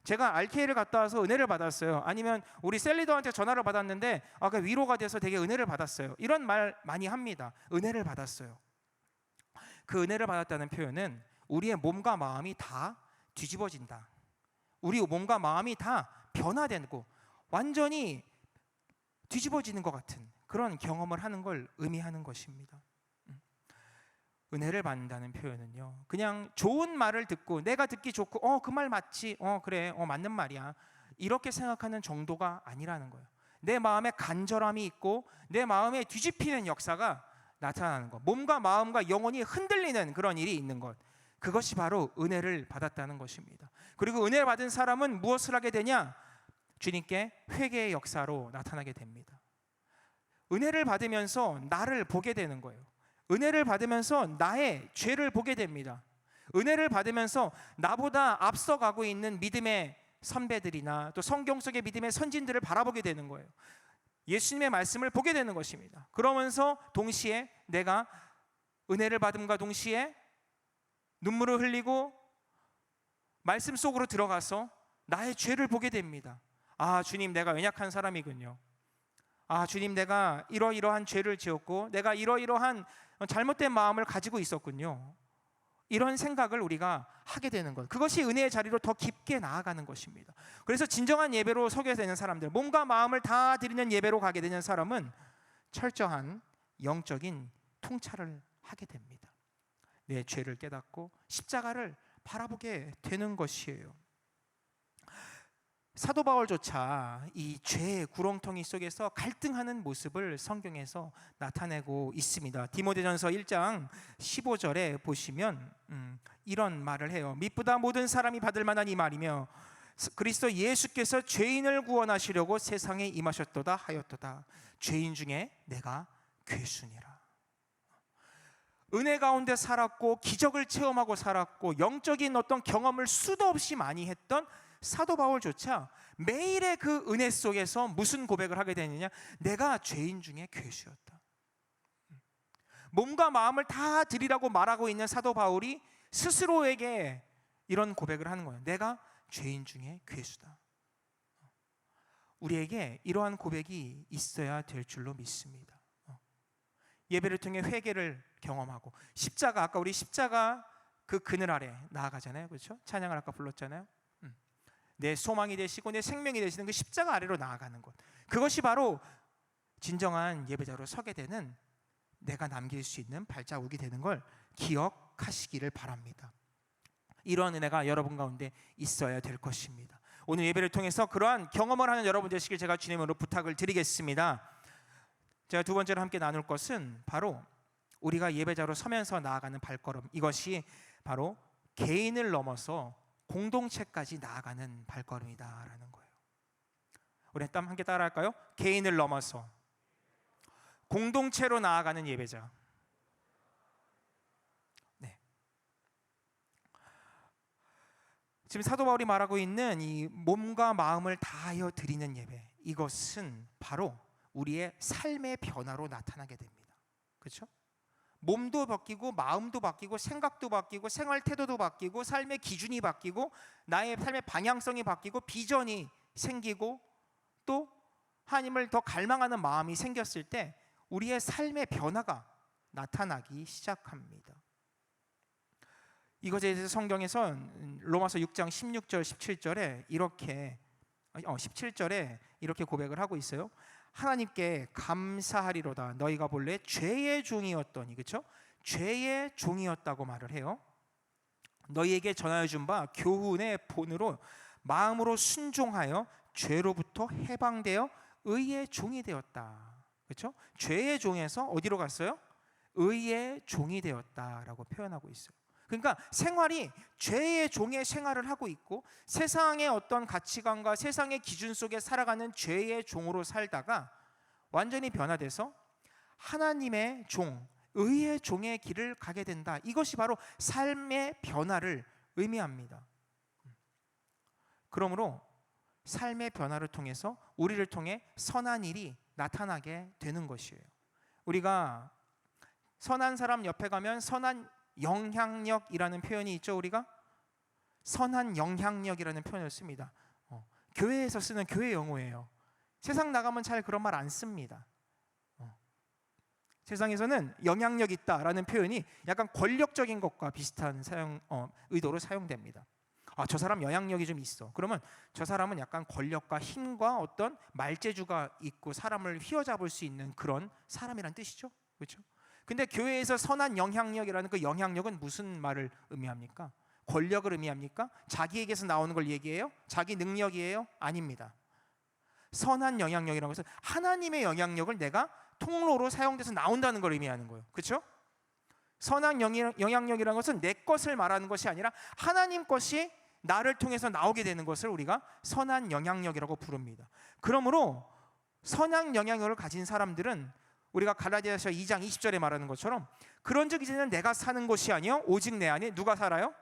제가 RK를 갔다 와서 은혜를 받았어요. 아니면 우리 셀리더한테 전화를 받았는데 그 위로가 돼서 되게 은혜를 받았어요. 이런 말 많이 합니다. 은혜를 받았어요. 그 은혜를 받았다는 표현은 우리의 몸과 마음이 다 뒤집어진다. 우리 몸과 마음이 다 변화되고 완전히 뒤집어지는 것 같은 그런 경험을 하는 걸 의미하는 것입니다. 은혜를 받는다는 표현은요, 그냥 좋은 말을 듣고 내가 듣기 좋고 그 말 맞지, 그래, 맞는 말이야, 이렇게 생각하는 정도가 아니라는 거예요. 내 마음에 간절함이 있고 내 마음에 뒤집히는 역사가 나타나는 것, 몸과 마음과 영혼이 흔들리는 그런 일이 있는 것, 그것이 바로 은혜를 받았다는 것입니다. 그리고 은혜를 받은 사람은 무엇을 하게 되냐? 주님께 회개의 역사로 나타나게 됩니다. 은혜를 받으면서 나를 보게 되는 거예요. 은혜를 받으면서 나의 죄를 보게 됩니다. 은혜를 받으면서 나보다 앞서가고 있는 믿음의 선배들이나 또 성경 속의 믿음의 선진들을 바라보게 되는 거예요. 예수님의 말씀을 보게 되는 것입니다. 그러면서 동시에 내가 은혜를 받음과 동시에 눈물을 흘리고 말씀 속으로 들어가서 나의 죄를 보게 됩니다. 주님, 내가 연약한 사람이군요. 주님, 내가 이러이러한 죄를 지었고 내가 이러이러한 잘못된 마음을 가지고 있었군요. 이런 생각을 우리가 하게 되는 것, 그것이 은혜의 자리로 더 깊게 나아가는 것입니다. 그래서 진정한 예배로 서게 되는 사람들, 몸과 마음을 다 드리는 예배로 가게 되는 사람은 철저한 영적인 통찰을 하게 됩니다. 내 죄를 깨닫고 십자가를 바라보게 되는 것이에요. 사도 바울조차 이 죄의 구렁텅이 속에서 갈등하는 모습을 성경에서 나타내고 있습니다. 디모데전서 1장 15절에 보시면 이런 말을 해요. 미쁘다 모든 사람이 받을 만한 이 말이며 그리스도 예수께서 죄인을 구원하시려고 세상에 임하셨도다 하였도다. 죄인 중에 내가 괴순이라. 은혜 가운데 살았고 기적을 체험하고 살았고 영적인 어떤 경험을 수도 없이 많이 했던 사도 바울조차 매일의 그 은혜 속에서 무슨 고백을 하게 되느냐? 내가 죄인 중에 괴수였다. 몸과 마음을 다 드리라고 말하고 있는 사도 바울이 스스로에게 이런 고백을 하는 거예요. 내가 죄인 중에 괴수다. 우리에게 이러한 고백이 있어야 될 줄로 믿습니다. 예배를 통해 회개를 경험하고 십자가, 아까 우리 십자가 그 그늘 아래 나아가잖아요. 그렇죠? 찬양을 아까 불렀잖아요. 내 소망이 되시고 내 생명이 되시는 그 십자가 아래로 나아가는 것, 그것이 바로 진정한 예배자로 서게 되는, 내가 남길 수 있는 발자국이 되는 걸 기억하시기를 바랍니다. 이러한 은혜가 여러분 가운데 있어야 될 것입니다. 오늘 예배를 통해서 그러한 경험을 하는 여러분 되시길 제가 주님으로 부탁을 드리겠습니다. 제가 두 번째로 함께 나눌 것은 바로 우리가 예배자로 서면서 나아가는 발걸음, 이것이 바로 개인을 넘어서 공동체까지 나아가는 발걸음이다라는 거예요. 우리 함께 따라할까요? 개인을 넘어서 공동체로 나아가는 예배자. 네. 지금 사도 바울이 말하고 있는 이 몸과 마음을 다하여 드리는 예배, 이것은 바로 우리의 삶의 변화로 나타나게 됩니다. 그렇죠? 몸도 바뀌고 마음도 바뀌고 생각도 바뀌고 생활 태도도 바뀌고 삶의 기준이 바뀌고 나의 삶의 방향성이 바뀌고 비전이 생기고 또 하나님을 더 갈망하는 마음이 생겼을 때 우리의 삶의 변화가 나타나기 시작합니다. 이것에 대해서 성경에서 로마서 6장 16절 17절에 이렇게 17절에 이렇게 고백을 하고 있어요. 하나님께 감사하리로다. 너희가 본래 죄의 종이었더니, 그렇죠? 죄의 종이었다고 말을 해요. 너희에게 전하여 준 바 교훈의 본으로 마음으로 순종하여 죄로부터 해방되어 의의 종이 되었다. 그렇죠? 죄의 종에서 어디로 갔어요? 의의 종이 되었다라고 표현하고 있어요. 그러니까 생활이 죄의 종의 생활을 하고 있고 세상의 어떤 가치관과 세상의 기준 속에 살아가는 죄의 종으로 살다가 완전히 변화돼서 하나님의 종, 의의 종의 길을 가게 된다. 이것이 바로 삶의 변화를 의미합니다. 그러므로 삶의 변화를 통해서 우리를 통해 선한 일이 나타나게 되는 것이에요. 우리가 선한 사람 옆에 가면 선한 영향력이라는 표현이 있죠. 우리가 선한 영향력이라는 표현을 씁니다. 교회에서 쓰는 교회 용어예요. 세상 나가면 잘 그런 말 안 씁니다. 세상에서는 영향력 있다라는 표현이 약간 권력적인 것과 비슷한 의도로 사용됩니다. 저 사람 영향력이 좀 있어. 그러면 저 사람은 약간 권력과 힘과 어떤 말재주가 있고 사람을 휘어잡을 수 있는 그런 사람이란 뜻이죠. 그렇죠? 근데 교회에서 선한 영향력이라는 그 영향력은 무슨 말을 의미합니까? 권력을 의미합니까? 자기에게서 나오는 걸 얘기해요? 자기 능력이에요? 아닙니다. 선한 영향력이라는 것은 하나님의 영향력을 내가 통로로 사용돼서 나온다는 걸 의미하는 거예요. 그렇죠? 선한 영향력이라는 것은 내 것을 말하는 것이 아니라 하나님 것이 나를 통해서 나오게 되는 것을 우리가 선한 영향력이라고 부릅니다. 그러므로 선한 영향력을 가진 사람들은 우리가 갈라디아서 2장 20절에 말하는 것처럼 그런즉 이제는 내가 사는 것이 아니요 오직 내 안에 누가 살아요?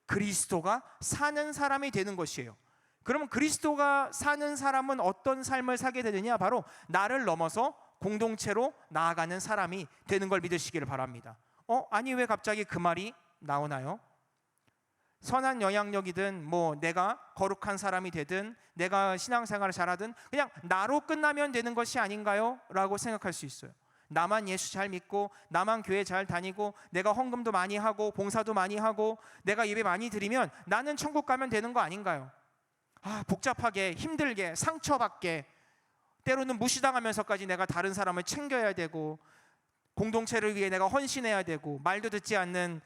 그리스도가 사는 사람이 되는 것이에요. 그러면 그리스도가 사는 사람은 어떤 삶을 살게 되느냐? 바로 나를 넘어서 공동체로 나아가는 사람이 되는 걸 믿으시기를 바랍니다. 아니 왜 갑자기 그 말이 나오나요? 선한 영향력이든 뭐 내가 거룩한 사람이 되든 내가 신앙생활을 잘하든 그냥 나로 끝나면 되는 것이 아닌가요? 라고 생각할 수 있어요. 나만 예수 잘 믿고 나만 교회 잘 다니고 내가 헌금도 많이 하고 봉사도 많이 하고 내가 예배 많이 드리면 나는 천국 가면 되는 거 아닌가요? 복잡하게 힘들게 상처받게 때로는 무시당하면서까지 내가 다른 사람을 챙겨야 되고 공동체를 위해 내가 헌신해야 되고 말도 듣지 않는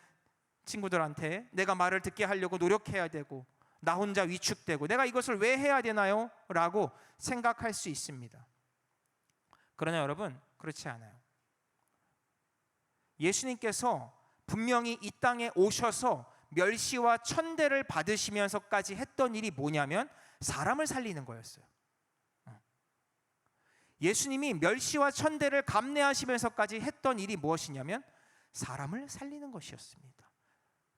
친구들한테 내가 말을 듣게 하려고 노력해야 되고 나 혼자 위축되고 내가 이것을 왜 해야 되나요? 라고 생각할 수 있습니다. 그러나 여러분 그렇지 않아요. 예수님께서 분명히 이 땅에 오셔서 멸시와 천대를 받으시면서까지 했던 일이 뭐냐면 사람을 살리는 거였어요. 예수님이 멸시와 천대를 감내하시면서까지 했던 일이 무엇이냐면 사람을 살리는 것이었습니다.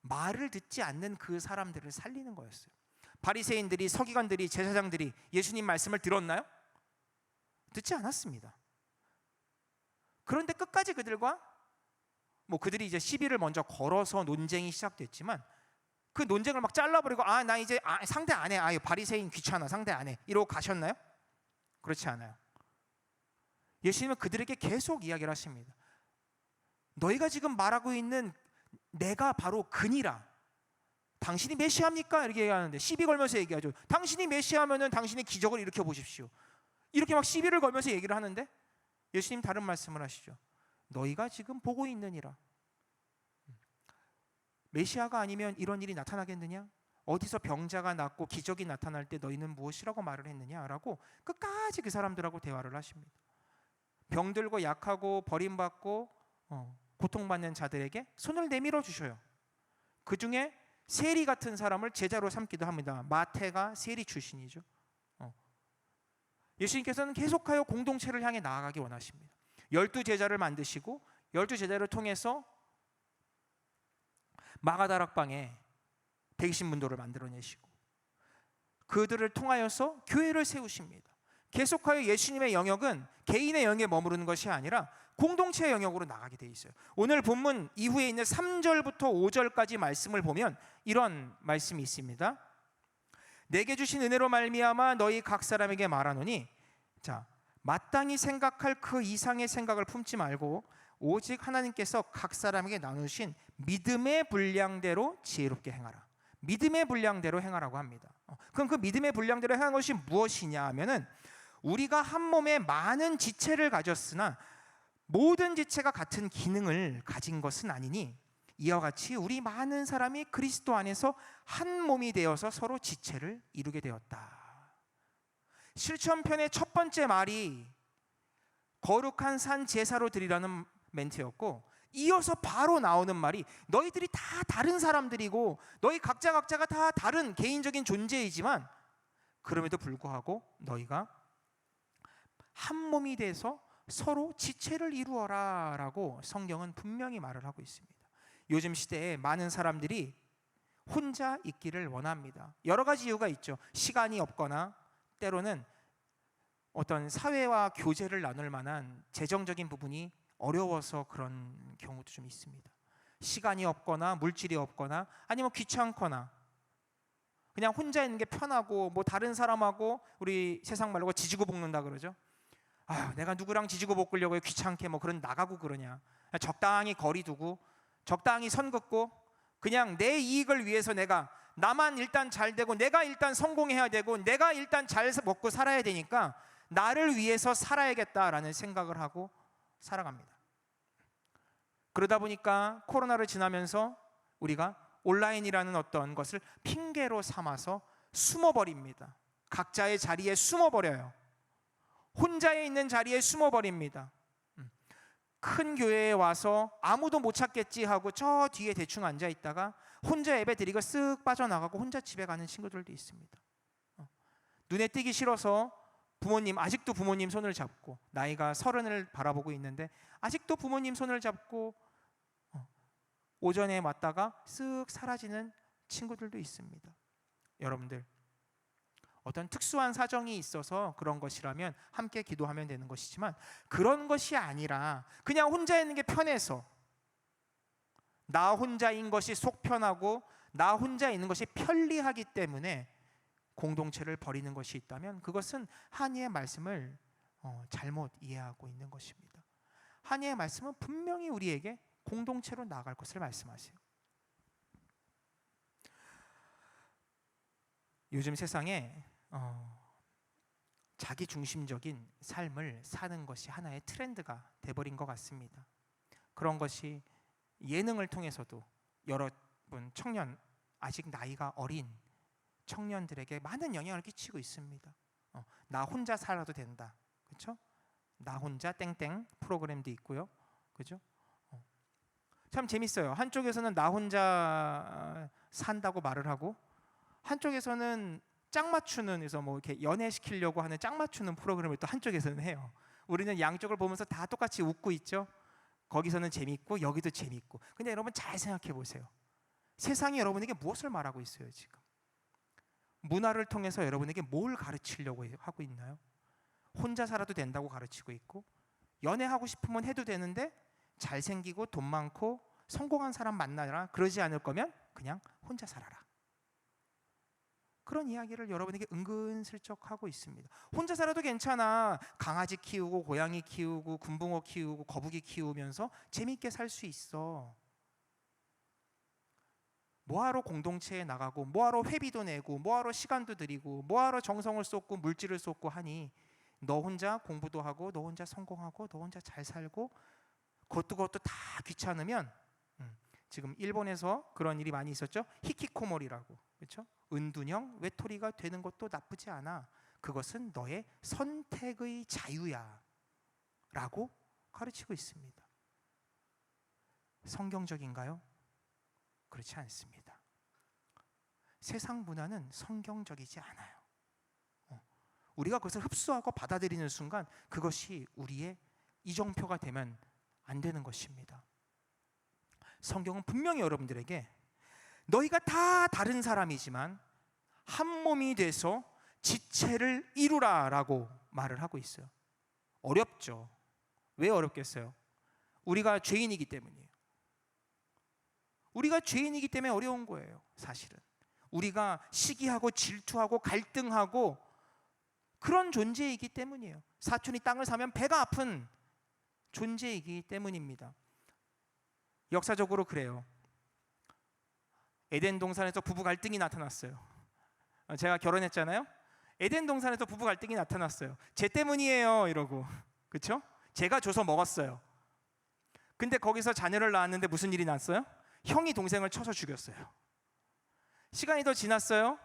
말을 듣지 않는 그 사람들을 살리는 거였어요. 바리새인들이, 서기관들이, 제사장들이 예수님 말씀을 들었나요? 듣지 않았습니다. 그런데 끝까지 그들과 그들이 이제 시비를 먼저 걸어서 논쟁이 시작됐지만 그 논쟁을 막 잘라버리고 나 이제 상대 안 해. 바리새인 귀찮아. 상대 안 해. 이러고 가셨나요? 그렇지 않아요. 예수님은 그들에게 계속 이야기를 하십니다. 너희가 지금 말하고 있는 내가 바로 그니라. 당신이 메시아입니까? 이렇게 얘기하는데 시비 걸면서 얘기하죠. 당신이 메시아면은 당신이 기적을 일으켜 보십시오. 이렇게 막 시비를 걸면서 얘기를 하는데 예수님 다른 말씀을 하시죠. 너희가 지금 보고 있느니라. 메시아가 아니면 이런 일이 나타나겠느냐? 어디서 병자가 낫고 기적이 나타날 때 너희는 무엇이라고 말을 했느냐라고 끝까지 그 사람들하고 대화를 하십니다. 병들고 약하고 버림받고 고통받는 자들에게 손을 내밀어 주셔요. 그 중에 세리 같은 사람을 제자로 삼기도 합니다. 마태가 세리 출신이죠. 예수님께서는 계속하여 공동체를 향해 나아가기 원하십니다. 12제자를 만드시고 12제자를 통해서 마가다락방에 120문도를 만들어내시고 그들을 통하여서 교회를 세우십니다. 계속하여 예수님의 영역은 개인의 영역에 머무르는 것이 아니라 공동체의 영역으로 나가게 돼 있어요. 오늘 본문 이후에 있는 3절부터 5절까지 말씀을 보면 이런 말씀이 있습니다. 내게 주신 은혜로 말미암아 너희 각 사람에게 말하노니 자 마땅히 생각할 그 이상의 생각을 품지 말고 오직 하나님께서 각 사람에게 나누신 믿음의 분량대로 지혜롭게 행하라. 믿음의 분량대로 행하라고 합니다. 그럼 그 믿음의 분량대로 행하는 것이 무엇이냐 하면은 우리가 한 몸에 많은 지체를 가졌으나 모든 지체가 같은 기능을 가진 것은 아니니 이와 같이 우리 많은 사람이 그리스도 안에서 한 몸이 되어서 서로 지체를 이루게 되었다. 실천편의 첫 번째 말이 거룩한 산 제사로 드리라는 멘트였고 이어서 바로 나오는 말이 너희들이 다 다른 사람들이고 너희 각자가 다 다른 개인적인 존재이지만 그럼에도 불구하고 너희가 한 몸이 돼서 서로 지체를 이루어라 라고 성경은 분명히 말을 하고 있습니다. 요즘 시대에 많은 사람들이 혼자 있기를 원합니다. 여러 가지 이유가 있죠. 시간이 없거나 때로는 어떤 사회와 교제를 나눌 만한 재정적인 부분이 어려워서 그런 경우도 좀 있습니다. 시간이 없거나 물질이 없거나 아니면 귀찮거나 그냥 혼자 있는 게 편하고 다른 사람하고 우리 세상 말로 지지고 볶는다 그러죠. 내가 누구랑 지지고 볶으려고 귀찮게 그런 나가고 그러냐. 적당히 거리 두고 적당히 선 긋고 그냥 내 이익을 위해서 내가 나만 일단 잘 되고 내가 일단 성공해야 되고 내가 일단 잘 먹고 살아야 되니까 나를 위해서 살아야겠다라는 생각을 하고 살아갑니다. 그러다 보니까 코로나를 지나면서 우리가 온라인이라는 어떤 것을 핑계로 삼아서 숨어버립니다. 각자의 자리에 숨어버려요. 혼자에 있는 자리에 숨어버립니다. 큰 교회에 와서 아무도 못 찾겠지 하고 저 뒤에 대충 앉아 있다가 혼자 예배 드리고 쓱 빠져나가고 혼자 집에 가는 친구들도 있습니다. 눈에 띄기 싫어서 아직도 부모님 손을 잡고 나이가 30을 바라보고 있는데 아직도 부모님 손을 잡고 오전에 왔다가 쓱 사라지는 친구들도 있습니다. 여러분들 어떤 특수한 사정이 있어서 그런 것이라면 함께 기도하면 되는 것이지만 그런 것이 아니라 그냥 혼자 있는 게 편해서 나 혼자인 것이 속 편하고 나 혼자 있는 것이 편리하기 때문에 공동체를 버리는 것이 있다면 그것은 한이의 말씀을 잘못 이해하고 있는 것입니다. 한이의 말씀은 분명히 우리에게 공동체로 나아갈 것을 말씀하세요. 요즘 세상에 자기 중심적인 삶을 사는 것이 하나의 트렌드가 돼버린 것 같습니다. 그런 것이 예능을 통해서도 여러분 청년 아직 나이가 어린 청년들에게 많은 영향을 끼치고 있습니다. 나 혼자 살아도 된다, 그렇죠? 나 혼자 땡땡 프로그램도 있고요, 그렇죠? 참 재밌어요. 한쪽에서는 나 혼자 산다고 말을 하고, 한쪽에서는 짝 맞추는, 그래서 뭐 이렇게 연애시키려고 하는 짝 맞추는 프로그램을 또 한쪽에서는 해요. 우리는 양쪽을 보면서 다 똑같이 웃고 있죠. 거기서는 재밌고 여기도 재밌고. 근데 여러분 잘 생각해 보세요. 세상이 여러분에게 무엇을 말하고 있어요 지금? 문화를 통해서 여러분에게 뭘 가르치려고 하고 있나요? 혼자 살아도 된다고 가르치고 있고, 연애하고 싶으면 해도 되는데 잘생기고 돈 많고 성공한 사람 만나라, 그러지 않을 거면 그냥 혼자 살아라. 그런 이야기를 여러분에게 은근슬쩍 하고 있습니다. 혼자 살아도 괜찮아. 강아지 키우고 고양이 키우고 금붕어 키우고 거북이 키우면서 재밌게 살 수 있어. 뭐하러 공동체에 나가고, 뭐하러 회비도 내고, 뭐하러 시간도 들이고, 뭐하러 정성을 쏟고 물질을 쏟고 하니, 너 혼자 공부도 하고, 너 혼자 성공하고, 너 혼자 잘 살고, 그것도 다 귀찮으면, 지금 일본에서 그런 일이 많이 있었죠. 히키코모리라고, 그렇죠? 은둔형 외톨이가 되는 것도 나쁘지 않아. 그것은 너의 선택의 자유야 라고 가르치고 있습니다. 성경적인가요? 그렇지 않습니다. 세상 문화는 성경적이지 않아요. 우리가 그것을 흡수하고 받아들이는 순간 그것이 우리의 이정표가 되면 안 되는 것입니다. 성경은 분명히 여러분들에게 너희가 다 다른 사람이지만 한 몸이 돼서 지체를 이루라 라고 말을 하고 있어요. 어렵죠. 왜 어렵겠어요? 우리가 죄인이기 때문이에요. 우리가 죄인이기 때문에 어려운 거예요. 사실은 우리가 시기하고 질투하고 갈등하고 그런 존재이기 때문이에요. 사촌이 땅을 사면 배가 아픈 존재이기 때문입니다. 역사적으로 그래요. 에덴 동산에서 부부 갈등이 나타났어요. 제가 결혼했잖아요. 에덴 동산에서 부부 갈등이 나타났어요. 쟤 때문이에요 이러고, 그렇죠? 제가 줘서 먹었어요. 근데 거기서 자녀를 낳았는데 무슨 일이 났어요? 형이 동생을 쳐서 죽였어요. 시간이 더 지났어요.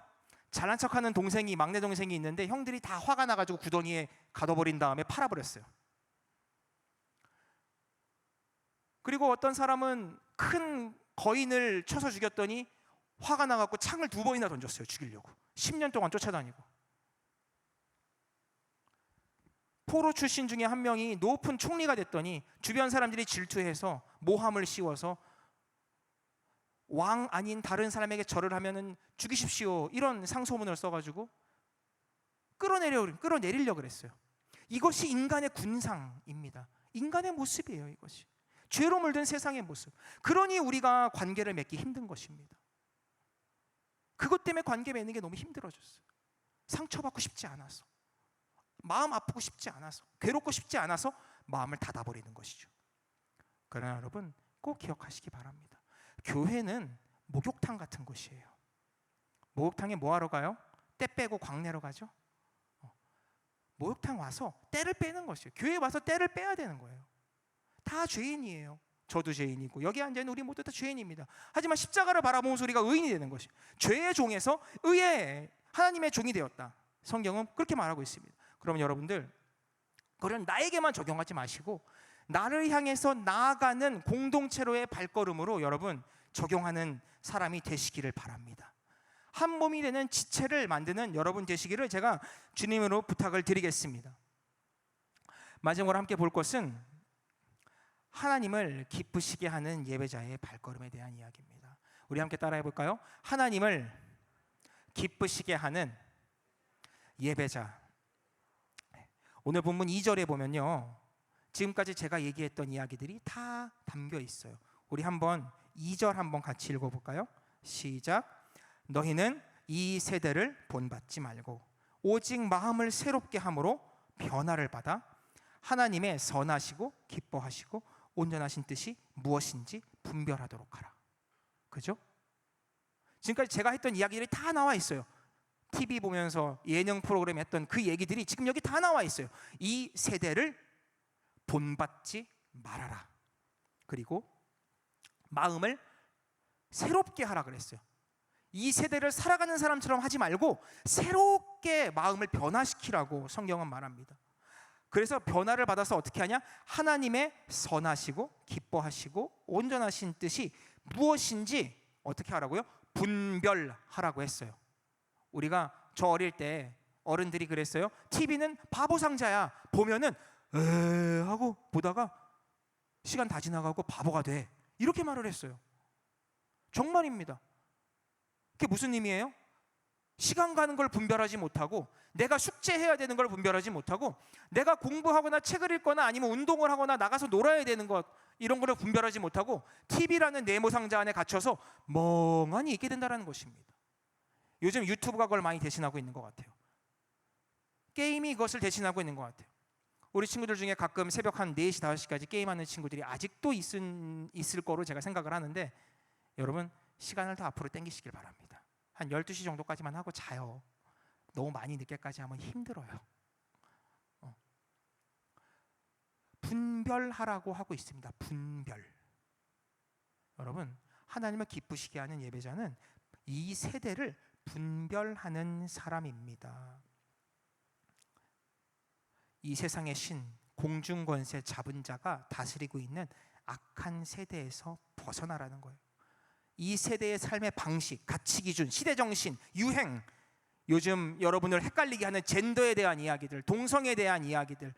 잘난 척하는 동생이, 막내 동생이 있는데 형들이 다 화가 나가지고 구덩이에 가둬버린 다음에 팔아버렸어요. 그리고 어떤 사람은 큰 거인을 쳐서 죽였더니 화가 나갖고 창을 2번이나 던졌어요. 죽이려고. 10년 동안 쫓아다니고. 포로 출신 중에 한 명이 높은 총리가 됐더니 주변 사람들이 질투해서 모함을 씌워서 왕 아닌 다른 사람에게 절을 하면은 죽이십시오, 이런 상소문을 써가지고 끌어내리려고 그랬어요. 이것이 인간의 군상입니다. 인간의 모습이에요. 이것이 죄로 물든 세상의 모습. 그러니 우리가 관계를 맺기 힘든 것입니다. 그것 때문에 관계 맺는 게 너무 힘들어졌어요. 상처받고 싶지 않아서, 마음 아프고 싶지 않아서, 괴롭고 싶지 않아서 마음을 닫아버리는 것이죠. 그러나 여러분 꼭 기억하시기 바랍니다. 교회는 목욕탕 같은 곳이에요. 목욕탕에 뭐 하러 가요? 때 빼고 광내러 가죠. 목욕탕 와서 때를 빼는 것이에요. 교회에 와서 때를 빼야 되는 거예요. 다 죄인이에요. 저도 죄인이고 여기 앉아있는 우리 모두 다 죄인입니다. 하지만 십자가를 바라보면서 우리가 의인이 되는 것이에요. 죄의 종에서 의의 하나님의 종이 되었다. 성경은 그렇게 말하고 있습니다. 그러면 여러분들, 그건 나에게만 적용하지 마시고 나를 향해서 나아가는 공동체로의 발걸음으로 여러분 적용하는 사람이 되시기를 바랍니다. 한 몸이 되는 지체를 만드는 여러분 되시기를 제가 주님으로 부탁을 드리겠습니다. 마지막으로 함께 볼 것은 하나님을 기쁘시게 하는 예배자의 발걸음에 대한 이야기입니다. 우리 함께 따라해 볼까요? 하나님을 기쁘시게 하는 예배자. 오늘 본문 2절에 보면요, 지금까지 제가 얘기했던 이야기들이 다 담겨 있어요. 우리 한번 2절 한번 같이 읽어볼까요? 시작. 너희는 이 세대를 본받지 말고 오직 마음을 새롭게 함으로 변화를 받아 하나님의 선하시고 기뻐하시고 온전하신 뜻이 무엇인지 분별하도록 하라. 그죠? 지금까지 제가 했던 이야기들이 다 나와 있어요. TV 보면서 예능 프로그램 했던 그 얘기들이 지금 여기 다 나와 있어요. 이 세대를 본받지 말아라. 그리고 마음을 새롭게 하라 그랬어요. 이 세대를 살아가는 사람처럼 하지 말고 새롭게 마음을 변화시키라고 성경은 말합니다. 그래서 변화를 받아서 어떻게 하냐? 하나님의 선하시고 기뻐하시고 온전하신 뜻이 무엇인지 어떻게 하라고요? 분별하라고 했어요. 우리가 저 어릴 때 어른들이 그랬어요. TV는 바보 상자야. 보면은 에 하고 보다가 시간 다 지나가고 바보가 돼. 이렇게 말을 했어요. 정말입니다. 그게 무슨 의미예요? 시간 가는 걸 분별하지 못하고, 내가 숙제해야 되는 걸 분별하지 못하고, 내가 공부하거나 책을 읽거나 아니면 운동을 하거나 나가서 놀아야 되는 것, 이런 거를 분별하지 못하고 TV라는 네모 상자 안에 갇혀서 멍하니 있게 된다는 것입니다. 요즘 유튜브가 그걸 많이 대신하고 있는 것 같아요. 게임이 이것을 대신하고 있는 것 같아요. 우리 친구들 중에 가끔 새벽 한 4시, 5시까지 게임하는 친구들이 아직도 있을 거로 제가 생각을 하는데, 여러분 시간을 더 앞으로 당기시길 바랍니다. 한 12시 정도까지만 하고 자요. 너무 많이 늦게까지 하면 힘들어요. 분별하라고 하고 있습니다. 분별. 여러분, 하나님을 기쁘시게 하는 예배자는 이 세대를 분별하는 사람입니다. 이 세상의 신, 공중권세 잡은 자가 다스리고 있는 악한 세대에서 벗어나라는 거예요. 이 세대의 삶의 방식, 가치 기준, 시대 정신, 유행, 요즘 여러분을 헷갈리게 하는 젠더에 대한 이야기들, 동성애에 대한 이야기들,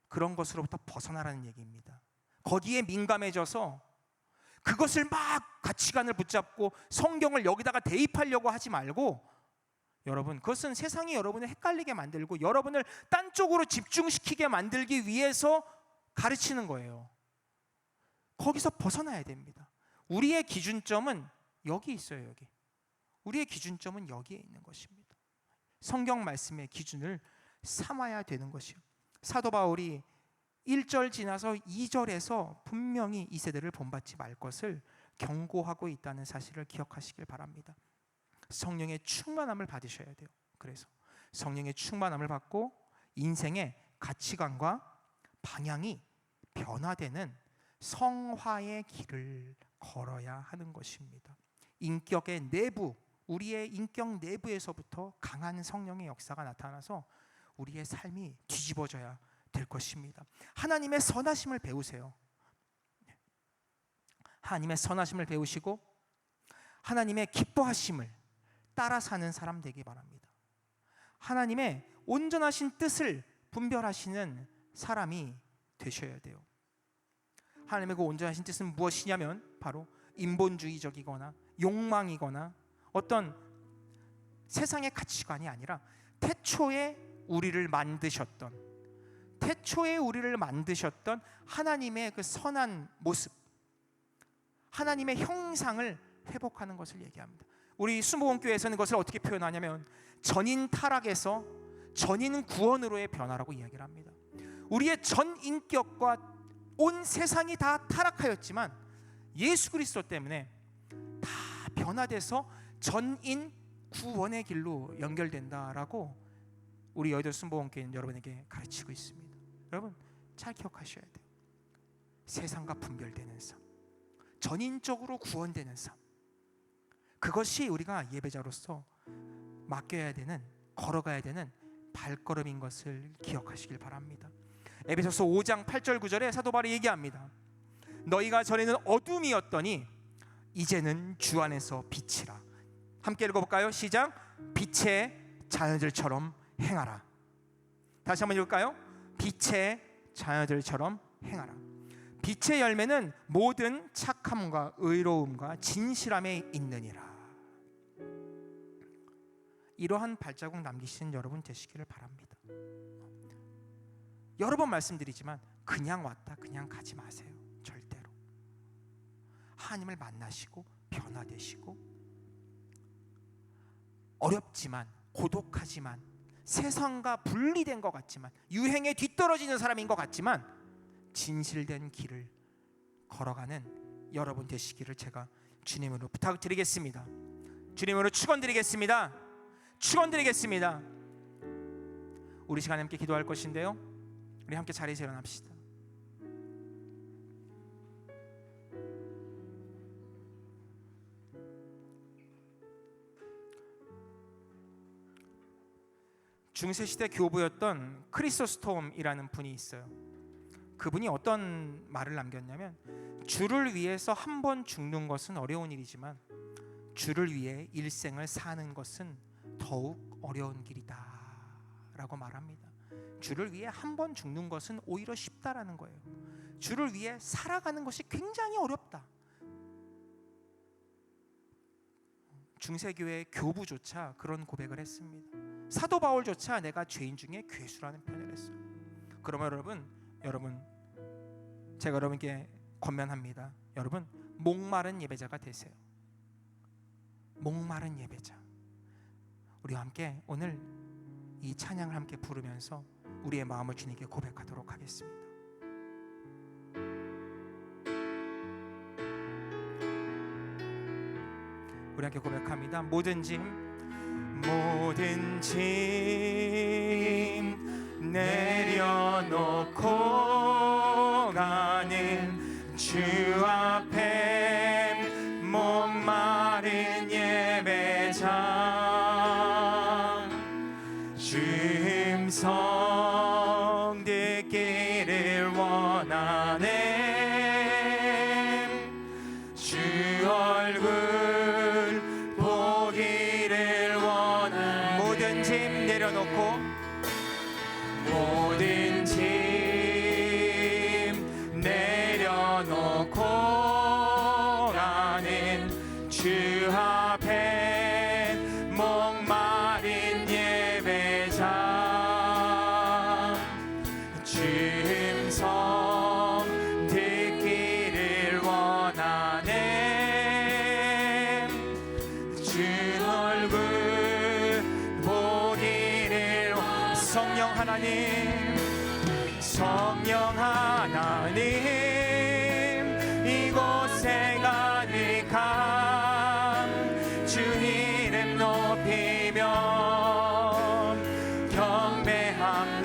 그런 것으로부터 벗어나라는 얘기입니다. 거기에 민감해져서 그것을 막 가치관을 붙잡고 성경을 여기다가 대입하려고 하지 말고, 여러분, 그것은 세상이 여러분을 헷갈리게 만들고 여러분을 딴 쪽으로 집중시키게 만들기 위해서 가르치는 거예요. 거기서 벗어나야 됩니다. 우리의 기준점은 여기 있어요. 여기. 우리의 기준점은 여기에 있는 것입니다. 성경 말씀의 기준을 삼아야 되는 것이요. 사도 바울이 1절 지나서 2절에서 분명히 이 세대를 본받지 말 것을 경고하고 있다는 사실을 기억하시길 바랍니다. 성령의 충만함을 받으셔야 돼요. 그래서 성령의 충만함을 받고 인생의 가치관과 방향이 변화되는 성화의 길을 걸어야 하는 것입니다. 인격의 내부, 우리의 인격 내부에서부터 강한 성령의 역사가 나타나서 우리의 삶이 뒤집어져야 될 것입니다. 하나님의 선하심을 배우세요. 하나님의 선하심을 배우시고 하나님의 기뻐하심을 따라 사는 사람 되기 바랍니다. 하나님의 온전하신 뜻을 분별하시는 사람이 되셔야 돼요. 하나님의 그 온전하신 뜻은 무엇이냐면 바로 인본주의적이거나 욕망이거나 어떤 세상의 가치관이 아니라 태초에 우리를 만드셨던 하나님의 그 선한 모습, 하나님의 형상을 회복하는 것을 얘기합니다. 우리 순복음교회에서는 그것을 어떻게 표현하냐면 전인 타락에서 전인 구원으로의 변화라고 이야기를 합니다. 우리의 전 인격과 온 세상이 다 타락하였지만 예수 그리스도 때문에 다 변화돼서 전인 구원의 길로 연결된다라고 우리 여의도 순복음교회는 여러분에게 가르치고 있습니다. 여러분 잘 기억하셔야 돼요. 세상과 분별되는 삶, 전인적으로 구원되는 삶, 그것이 우리가 예배자로서 맡겨야 되는, 걸어가야 되는 발걸음인 것을 기억하시길 바랍니다. 에베소서 5장 8절 9절에 사도 바울이 얘기합니다. 너희가 전에는 어둠이었더니 이제는 주 안에서 빛이라. 함께 읽어볼까요? 시작. 빛의 자녀들처럼 행하라. 다시 한번 읽을까요? 빛의 자녀들처럼 행하라. 빛의 열매는 모든 착함과 의로움과 진실함에 있느니라. 이러한 발자국 남기시는 여러분 되시기를 바랍니다. 여러 번 말씀드리지만 그냥 왔다 그냥 가지 마세요. 절대로. 하나님을 만나시고 변화되시고, 어렵지만 고독하지만 세상과 분리된 것 같지만 유행에 뒤떨어지는 사람인 것 같지만 진실된 길을 걸어가는 여러분 되시기를 제가 주님으로 부탁드리겠습니다. 주님으로 축원드리겠습니다. 축원드리겠습니다. 우리 시간 함께 기도할 것인데요, 우리 함께 자리에서 일어납시다. 중세시대 교부였던 크리소스톰이라는 분이 있어요. 그분이 어떤 말을 남겼냐면, 주를 위해서 한 번 죽는 것은 어려운 일이지만 주를 위해 일생을 사는 것은 더욱 어려운 길이다 라고 말합니다. 주를 위해 한 번 죽는 것은 오히려 쉽다라는 거예요. 주를 위해 살아가는 것이 굉장히 어렵다. 중세교회 교부조차 그런 고백을 했습니다. 사도 바울조차 내가 죄인 중에 괴수라는 표현을 했어요. 그러면 여러분 제가 여러분께 권면합니다. 여러분, 목마른 예배자가 되세요. 목마른 예배자. 우리와 함께 오늘 이 찬양을 함께 부르면서 우리의 마음을 주님께 고백하도록 하겠습니다. 우리 함께 고백합니다. 모든 짐 내려놓고 가는 주 앞에 목마른 예배자, 주 음성 듣기를 원하네. 주 얼굴 보기를 원하네. 모든 짐 내려놓고, 모든 짐 내려놓고 가는 주 앞에 목마른 예배자, 주 음성 듣기를 원하네. 주 얼굴 보기를 원하네. 성령 하나님, 성령 하나님, 이곳에 가득한 주 이름 높이며 경배합니다.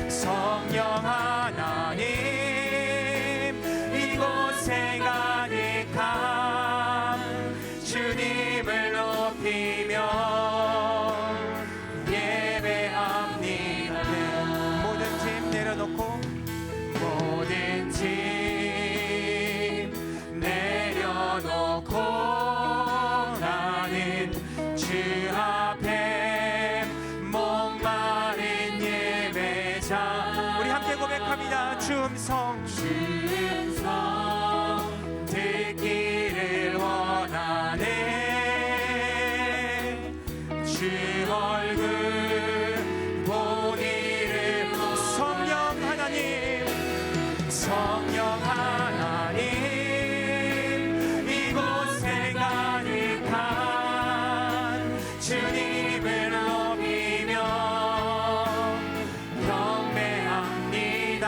성령 하나님, 이곳에 가득한 주님을 높이며 모든 짐 내려놓고 나는 주 앞에 목마른 예배자. 우리 함께 고백합니다. 주 음성 듣기를 원하네. 주 얼굴 보기를. 성령 하나님, 성령 하나님, 이곳에 가득한 주님을 높이며 경배합니다.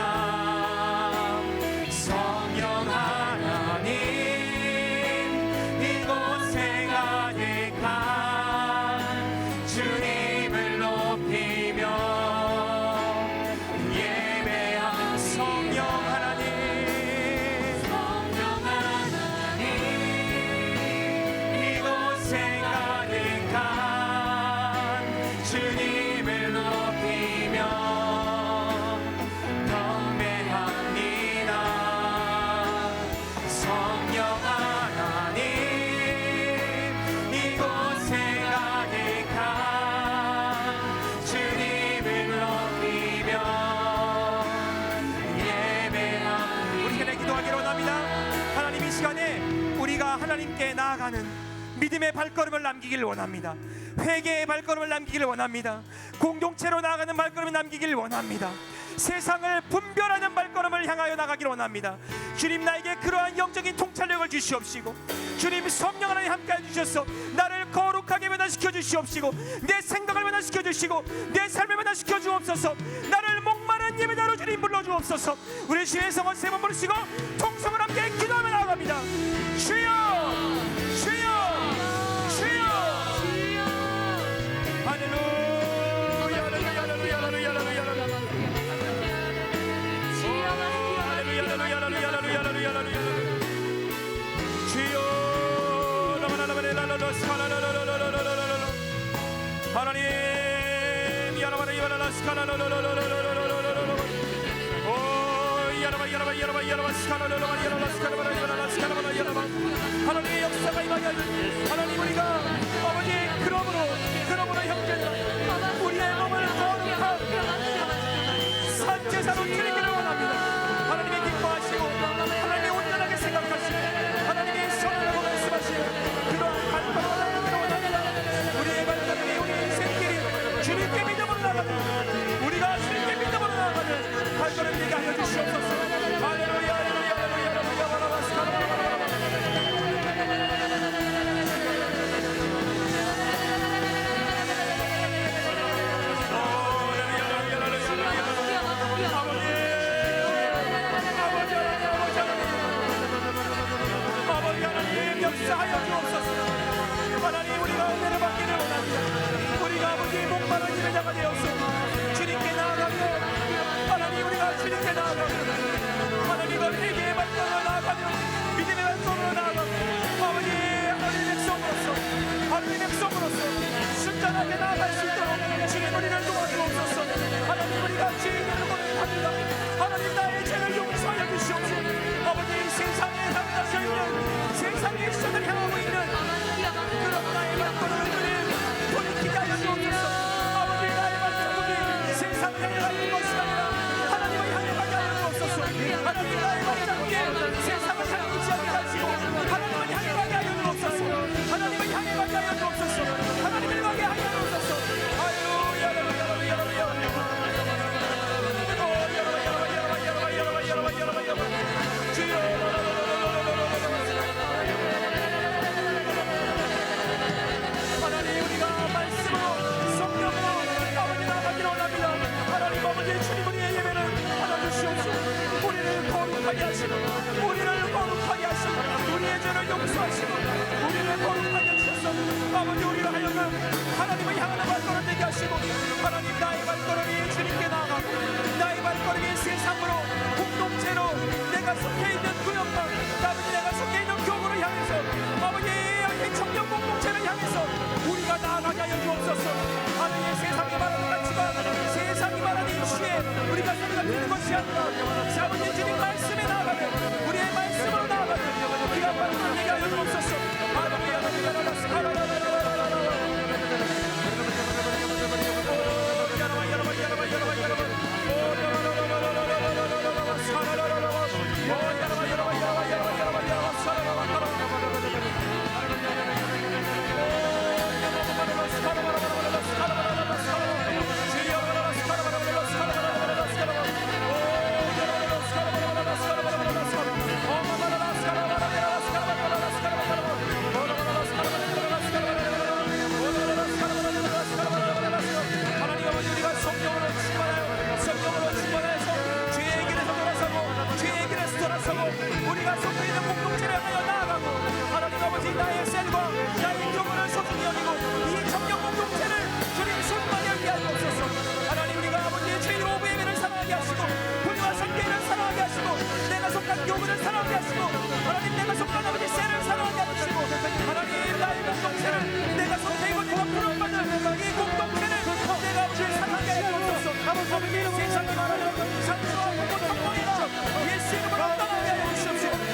성령 하나님, 이곳에 가득한 주님을 높이며 하나님께 나아가는 믿음의 발걸음을 남기기를 원합니다. 회개의 발걸음을 남기기를 원합니다. 공동체로 나아가는 발걸음을 남기기를 원합니다. 세상을 분별하는 발걸음을 향하여 나가기를 원합니다. 주님, 나에게 그러한 영적인 통찰력을 주시옵시고, 주님 성령 하나님 함께해 주셔서 나를 거룩하게 변화시켜 주시옵시고, 내 생각을 변화시켜 주시고, 내 삶을 변화시켜 주옵소서. 나를 목마른 예배자로 주님 불러주옵소서. 우리 주의 성원 세 번 부르시고 통성을 함께 기도하며 나아갑니다. 주여, 주여, 주여, 할렐루야, 할렐루야, 할렐루야, 할렐루야, 할렐루야, 하나님, 하나님의 역사가 임하게 하는 하나님 우리가 아버지 그러므로 형제들아 우리의 몸을 거룩한 산제사로 드리기를 원합니다. 하나님의 기뻐하시고 하나님의 온전하게 생각하시고 하나님의 선하라고 말씀하시고 그러한 발걸음을 나가기를 원합니다. 우리의 발걸음이 우리 인생길이 주님께 믿음으로 나가는 우리가 주님께 믿음으로 나가는 발걸음 되게 하여 주시옵소서. 할렐루야 할렐루야 할렐루야 바라바스카라바라바라 아버지 하나님 역사하여 주옵소서. 하나님 우리가 은혜를 받기를 원합니다. 우리가 아버지 목마른 예배자가 되었소 주님께 나아가며 하나님 우리가 주님께 나아가며 하나님과 회개의 발걸음으로 나아가며 믿음의 발걸음으로 나아가며 아버지 하나님 백성으로서 하나님 백성으로서 순전하게 나아갈 수 있도록 주님 우리를 도와주옵소서. 하나님 우리가 죄인을 고백합니다. 하나님 나의 죄를 용서하여 주시옵소서. 아버지 세상에 향하셔 있는 세상의 시선을 향하고 있는 그런 나의 발걸음을 주님 돌이키게 하여 주옵소서. 아버지 나의 발자국이 세상을 향해 가는 것이 아니라 하나님을 향해 가게 하여 주옵소서. 하나님 나의 발자국이 세상을 향해 있지 않게 하시고 하나님을 향해 가게 하여 주옵소서. 하나님을 향해 가게 하여 주옵소서. 하나님을 가게 하여 주옵소서. 할렐루야 할렐루야 할렐루야 하나님 우리가 말씀으로 성령으로 아버지 나가기를 원합니다. 하나님 아버지 주님 우리의 예배를 받아주시옵소서. 우리를 거룩하게 하시고 우리를 거룩하게 하시고 우리의 죄를 용서하시고 우리를 거룩하게 하셔서 아버지 우리를 하여금 하나님을 향하는 발걸음 되게 하시고 하나님 나의 발걸음이 주님께 나아가고 나의 발걸음이 세상으로 공동체로 내가 속해 있는 구역과 아버지 내가 속해 있는 교구를 향해서 아버지 이 청년 공동체를 향해서 우리가 나아가게 하여 주옵소서. 하나님의 세상이 말하는 가치가 세상이 말하는 이슈에 우리가 생각하는 것이 아니라 아버지 주님 말씀에 나아가면 우리의 말씀으로 나아가면 우리가 발걸음 되게 하여 주옵소서. 할렐루야 하나님 아버지 우리가 성령으로 충만해서 죄의 길에서 돌아서고 죄의 길에서 돌아서고 우리가 속해 있는 공동체를 향하여 나아가고 하나님 아버지 나의 셀과 나의 교문을 소중히 여기고 이 청년 공동체를 주님 손만이 열게 하여 주옵소서. 하나님 우리가 아버지의 죄인 오브 예배를 사랑하게 하시고 불과 성계를 사랑하게 하시고 내가 속한 교문을 사랑하게 하시고 하나님 내가 속한 아버지 셀을 사랑하게 하시고 하나님 나의 공동체를 내가 속해 있고 내가 부름받은 이 공동체를 내가 아버지 사랑하게 하여 주옵소서. 아버지 세상이 말하는 상처와 고통과 예수 이름으로 떠나게 하여 주옵소서.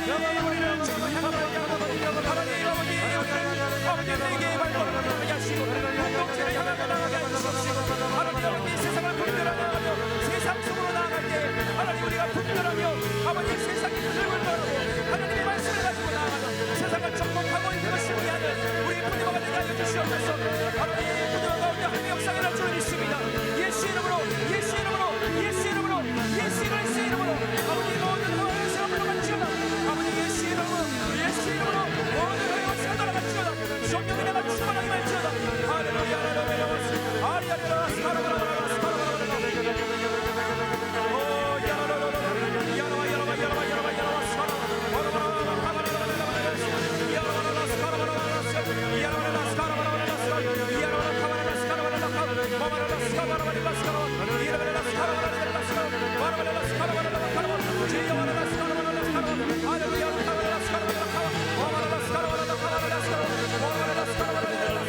우리를 지금 향하여 하나님 아버지 아버지에게 발걸음을 하시고 공동체를 향하여 나가게 하시옵시고 하나님 아버지 세상을 분별하며 세상 속으로 나아갈 때 하나님 우리가 분별하며 아버지 세상의 뜻을 분별하고 하나님의 말씀을 가지고 나아가서 세상을 정복하고 이끌어 승리하는 우리 분노가 되게 하여 주시옵소서. 하나님 분노 가운데 하나님의 역사를 할 줄 믿습니다. 예수 이름으로 예수 이름으로 예수 이름으로 예수 이름으로 아버지 모든 거에서 물러갈지어다. 아버지 예수 이름으로 예수 이름으로 모든 거에서 살아갈지어다. 성령이 내가 충만하게 할지어다. 할렐루야 할렐루야 아리아리라 사라바라바라 사라바라바라 오 야라라라라 야라바 야라바 야라바 야라바 야라바 사라바라바라 카바라바라바라 야라바라라 사라바라바라 야라바라라 사라바라바라 야라바라 카바라라 사라바라라 카바라라 사라바라바라 사라바라라 야라바라라 사라바라라 사라바라라 사라바라라 카바라라 제야바라라 사라바라라 사라바라라 할렐루야 카바라라 사라바라라 카바라라 사라바라라 카바라라 사라바라라 사라바라라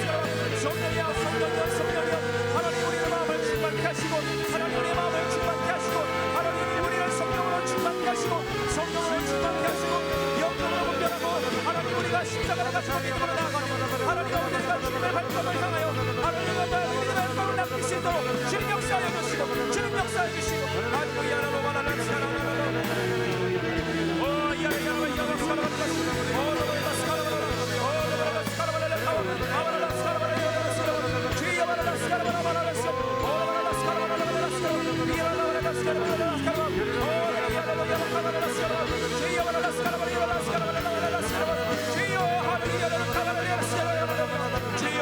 성령이여 성령이여 성령이여 하나님 우리의 마음을 충만케 하시고 하나님 우리의 마음을 충만케 하시고 하나님 우리를 성령으로 충만케 하시고 성령으로 충만케 하시고 영적으로 분별하고 하나님 우리가 십자가를 가지고 믿음으로 나아가며 하나님 우리가 주님의 발걸음을 향하여 하나님과 믿음의 발걸음을 남길 수 있도록 주님 역사하여 주시고 주님 역사하여 주시고 할렐루야 라라라라라 사라라라라 오 야야야야 사라라라라 오 라라라라 사라라라라 오 라라라라 사라라라라 아바라라 사라라라라 주여바라라 사라바라바라라 오라바라라 사라바라바라라 미라라라라 사라바라라 오 라라라라 카바라라 사라 주여바라라 사라바라라 사라바라라 주여 할렐루야 카바라라 사라바라라 주여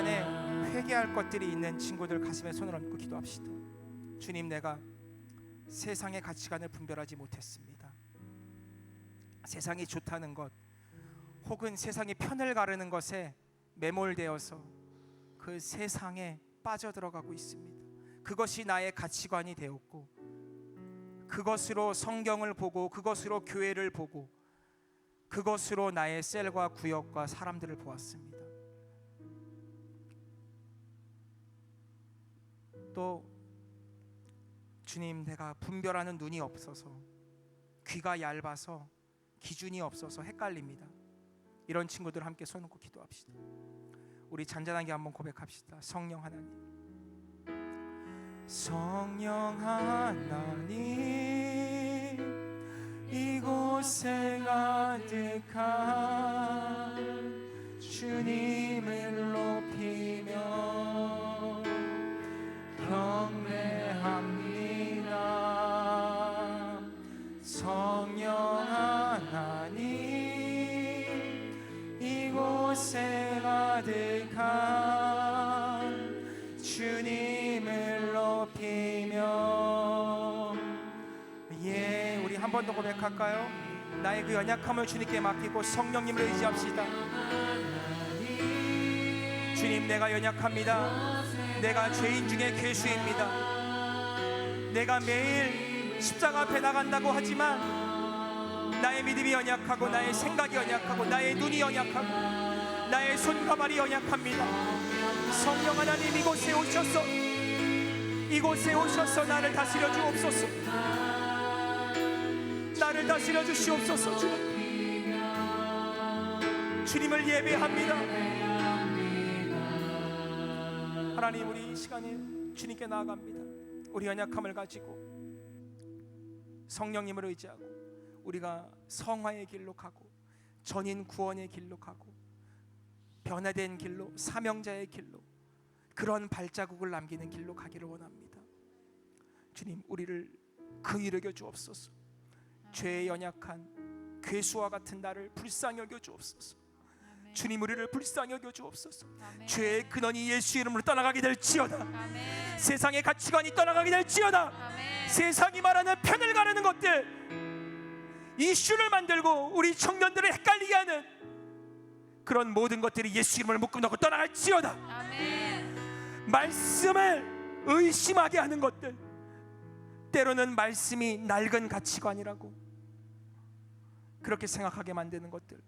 시간에 회개할 것들이 있는 친구들 가슴에 손을 얹고 기도합시다. 주님, 내가 세상의 가치관을 분별하지 못했습니다. 세상이 좋다는 것 혹은 세상이 편을 가르는 것에 매몰되어서 그 세상에 빠져들어가고 있습니다. 그것이 나의 가치관이 되었고, 그것으로 성경을 보고, 그것으로 교회를 보고, 그것으로 나의 셀과 구역과 사람들을 보았습니다. 또 주님, 내가 분별하는 눈이 없어서, 귀가 얇아서, 기준이 없어서 헷갈립니다. 이런 친구들 함께 손 놓고 기도합시다. 우리 잔잔하게 한번 고백합시다. 성령 하나님, 성령 하나님, 이곳에 가득한 주님을 높이며 경배합니다. 성령 하나님, 이곳에 가득한 주님을 높이며. 우리 한 번 더 고백할까요? 나의 그 연약함을 주님께 맡기고 성령님을 의지합시다. 주님, 내가 연약합니다. 내가 죄인 중에 괴수입니다. 내가 매일 십자가 앞에 나간다고 하지만 나의 믿음이 연약하고, 나의 생각이 연약하고, 나의 눈이 연약하고, 나의 손과 발이 연약합니다. 성령 하나님, 이곳에 오셔서 나를 다스려 주옵소서. 나를 다스려 주시옵소서. 주님을 예배합니다. 하나님, 우리 이 시간에 주님께 나아갑니다. 우리 연약함을 가지고 성령님을 의지하고 우리가 성화의 길로 가고, 전인 구원의 길로 가고, 변화된 길로, 사명자의 길로, 그런 발자국을 남기는 길로 가기를 원합니다. 주님, 우리를 긍휼히 여겨 주옵소서. 죄에 연약한 괴수와 같은 나를 불쌍히 여겨 주옵소서. 주님, 우리를 불쌍히 여겨 주옵소서. 죄의 근원이 예수 이름으로 떠나가게 될지어다. 아멘. 세상의 가치관이 떠나가게 될지어다. 아멘. 세상이 말하는 편을 가르는 것들, 이슈를 만들고 우리 청년들을 헷갈리게 하는 그런 모든 것들이 예수 이름을 묶어놓고 떠나갈지어다. 아멘. 말씀을 의심하게 하는 것들, 때로는 말씀이 낡은 가치관이라고 그렇게 생각하게 만드는 것들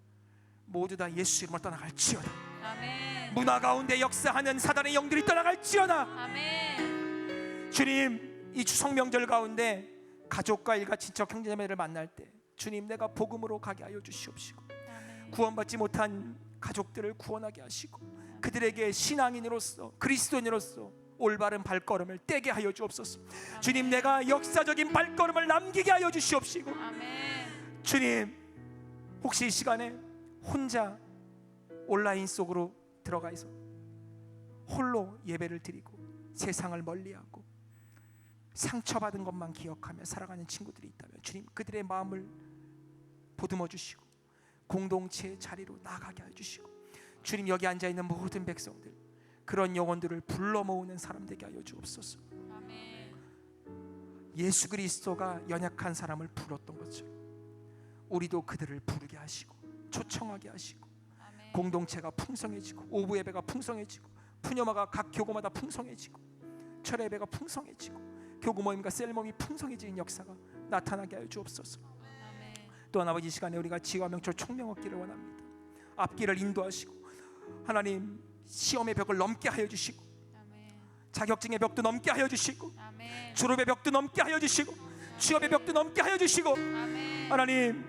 모두 다 예수 이름으로 떠나갈지어다. 아멘. 문화 가운데 역사하는 사단의 영들이 떠나갈지어다. 아멘. 주님, 이 추석 명절 가운데 가족과 일가 친척 형제자매를 만날 때 주님, 내가 복음으로 가게 하여 주시옵시고, 아멘. 구원받지 못한 가족들을 구원하게 하시고, 그들에게 신앙인으로서, 그리스도인으로서 올바른 발걸음을 떼게 하여 주옵소서. 주님, 내가 역사적인 발걸음을 남기게 하여 주시옵시고, 아멘. 주님, 혹시 이 시간에 혼자 온라인 속으로 들어가서 홀로 예배를 드리고 세상을 멀리하고 상처받은 것만 기억하며 살아가는 친구들이 있다면 주님, 그들의 마음을 보듬어 주시고 공동체의 자리로 나가게 해주시고, 주님, 여기 앉아있는 모든 백성들, 그런 영혼들을 불러 모으는 사람 되게 하여 주옵소서. 아멘. 예수 그리스도가 연약한 사람을 불렀던 것처럼 우리도 그들을 부르게 하시고 초청하게 하시고, 아멘. 공동체가 풍성해지고, 오부 예배가 풍성해지고, 푸념화가 각 교구마다 풍성해지고, 철회 예배가 풍성해지고, 교구 모임과 셀 모임이 풍성해지는 역사가 나타나게 하여 주옵소서. 아멘. 또한 아버지, 시간에 우리가 지혜와 명철 총명 얻기를 원합니다. 앞길을 인도하시고, 하나님, 시험의 벽을 넘게 하여 주시고, 아멘. 자격증의 벽도 넘게 하여 주시고, 아멘. 졸업의 벽도 넘게 하여 주시고, 취업의 벽도 넘게 하여 주시고, 아멘. 하나님,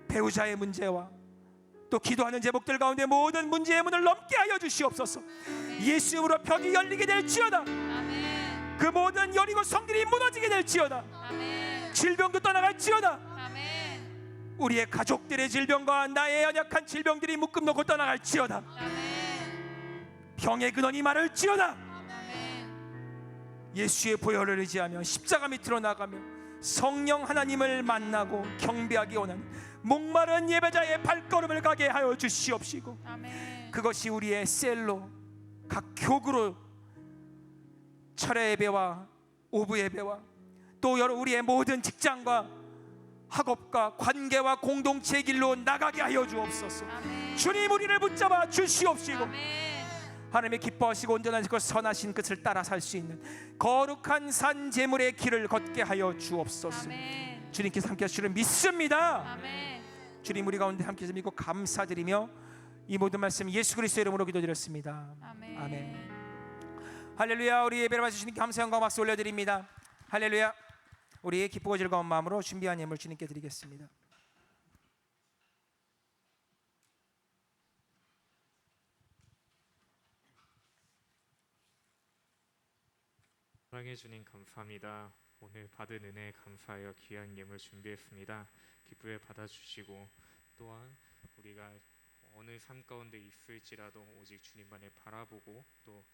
배우자의 문제와 또 기도하는 제목들 가운데 모든 문제의 문을 넘게 하여 주시옵소서. 예수 이름으로 벽이 열리게 될지어다. 아멘. 그 모든 여리고 성들이 무너지게 될지어다. 아멘. 질병도 떠나갈지어다. 아멘. 우리의 가족들의 질병과 나의 연약한 질병들이 묶음 놓고 떠나갈지어다. 아멘. 병의 근원이 마를지어다. 아멘. 예수의 보혈을 의지하며 십자가 밑으로 나가며 성령 하나님을 만나고 경배하기 원하는 목마른 예배자의 발걸음을 가게 하여 주시옵시고, 아멘. 그것이 우리의 셀로 각 교구로 철야 예배와 오부 예배와 또 우리의 모든 직장과 학업과 관계와 공동체의 길로 나가게 하여 주옵소서. 아멘. 주님 우리를 붙잡아 주시옵시고 아멘. 하나님의 기뻐하시고 온전하시고 선하신 끝을 따라 살 수 있는 거룩한 산 제물의 길을 걷게 하여 주옵소서. 아멘. 주님께서 함께 하시기를 믿습니다. 아멘. 주님 우리 가운데 함께 믿고 감사드리며 이 모든 말씀 예수 그리스도의 이름으로 기도드렸습니다. 아멘. 아멘. 할렐루야. 우리 예배를 마치 주님께 감사 영광 박수 올려드립니다. 할렐루야. 우리 기쁘고 즐거운 마음으로 준비한 예물 주님께 드리겠습니다. 사랑해 주님 감사합니다. 오늘 받은 은혜에 감사하여 귀한 예물 준비했습니다. 기쁘게 받아주시고 또한 우리가 어느 삶 가운데 있을지라도 오직 주님만을 바라보고 또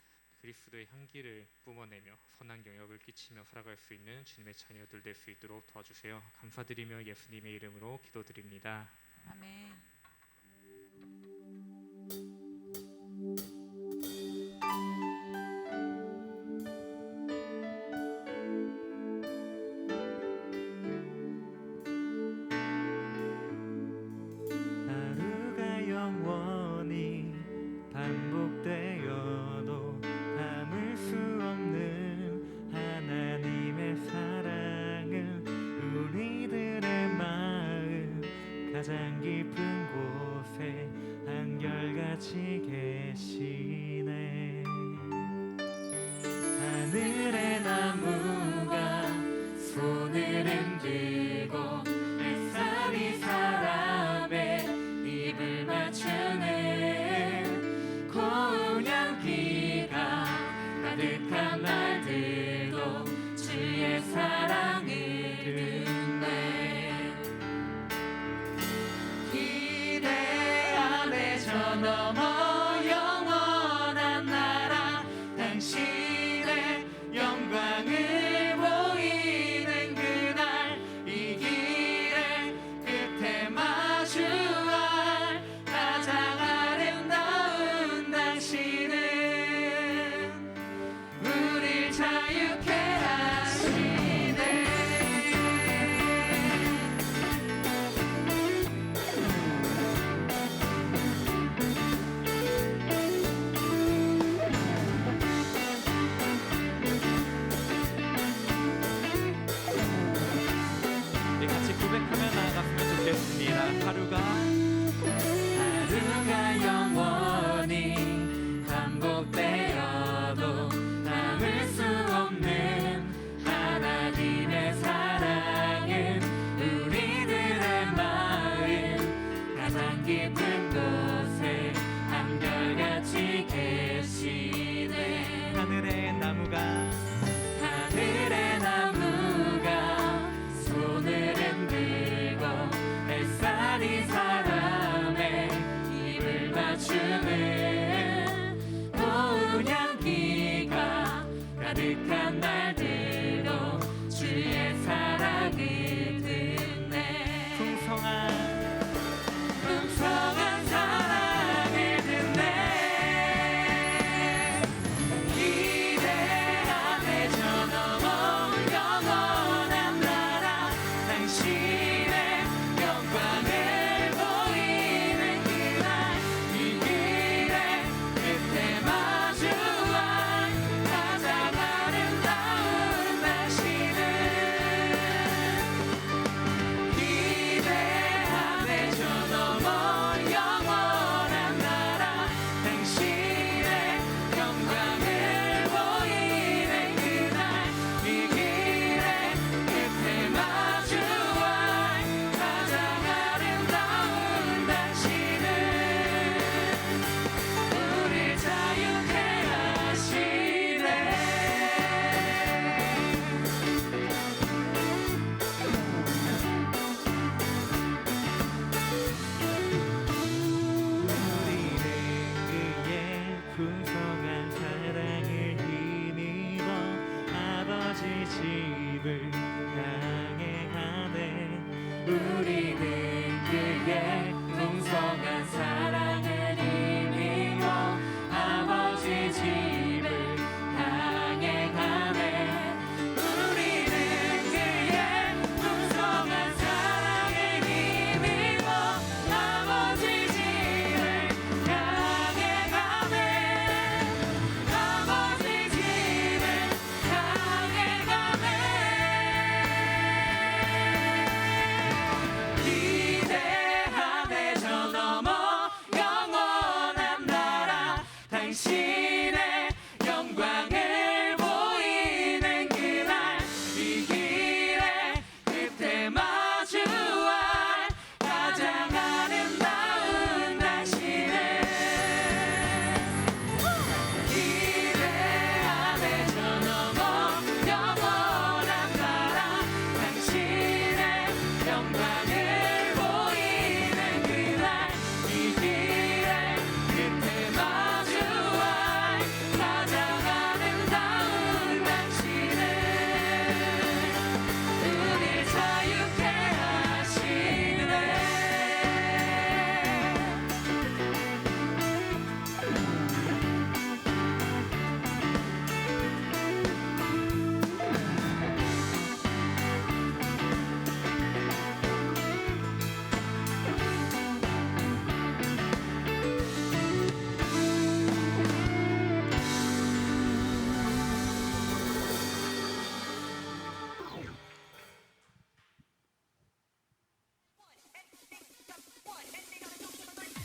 그리스도의 향기를 뿜어내며 선한 영역을 끼치며 살아갈 수 있는 주님의 자녀들 될 수 있도록 도와주세요. 감사드리며 예수님의 이름으로 기도드립니다. 아멘. 하루가 영원히 반복되어도 담을 수 없는 하나님의 사랑은 우리들의 마음 가장 깊은 곳에 한결같이 계시네. 하늘의 나무가 손을 흔들고 햇살이 사람의 입을 맞추는 고운 향기가 가득한 날들도 주의 사랑을 듣네. 기대 안에 저 넘어 영원한 나라 당신의 영광을 보이는 그날 이 길의 끝에 마주할 가장 아름다운 당신은 우릴 자유케 하시네. 네, 같이 고백하며 나아갔으면 좋겠습니다. 하루가 영원히 반복되어도 담을 수 없는 하나님의 사랑은 우리들의 마음 가장 깊은 곳에 한결같이 계시네. 하늘의 나무가 손을 흔들고 햇살이 사람의 입을 맞추는 고운 향기가 가득한 날들도 주의 사랑을 듣네. 풍성한 사랑을 듣네. 기대 안에 저 넘어 영원한 나라 당신의 영광을 보이는 그날 이 길의 끝에 마주할 가장 아름다운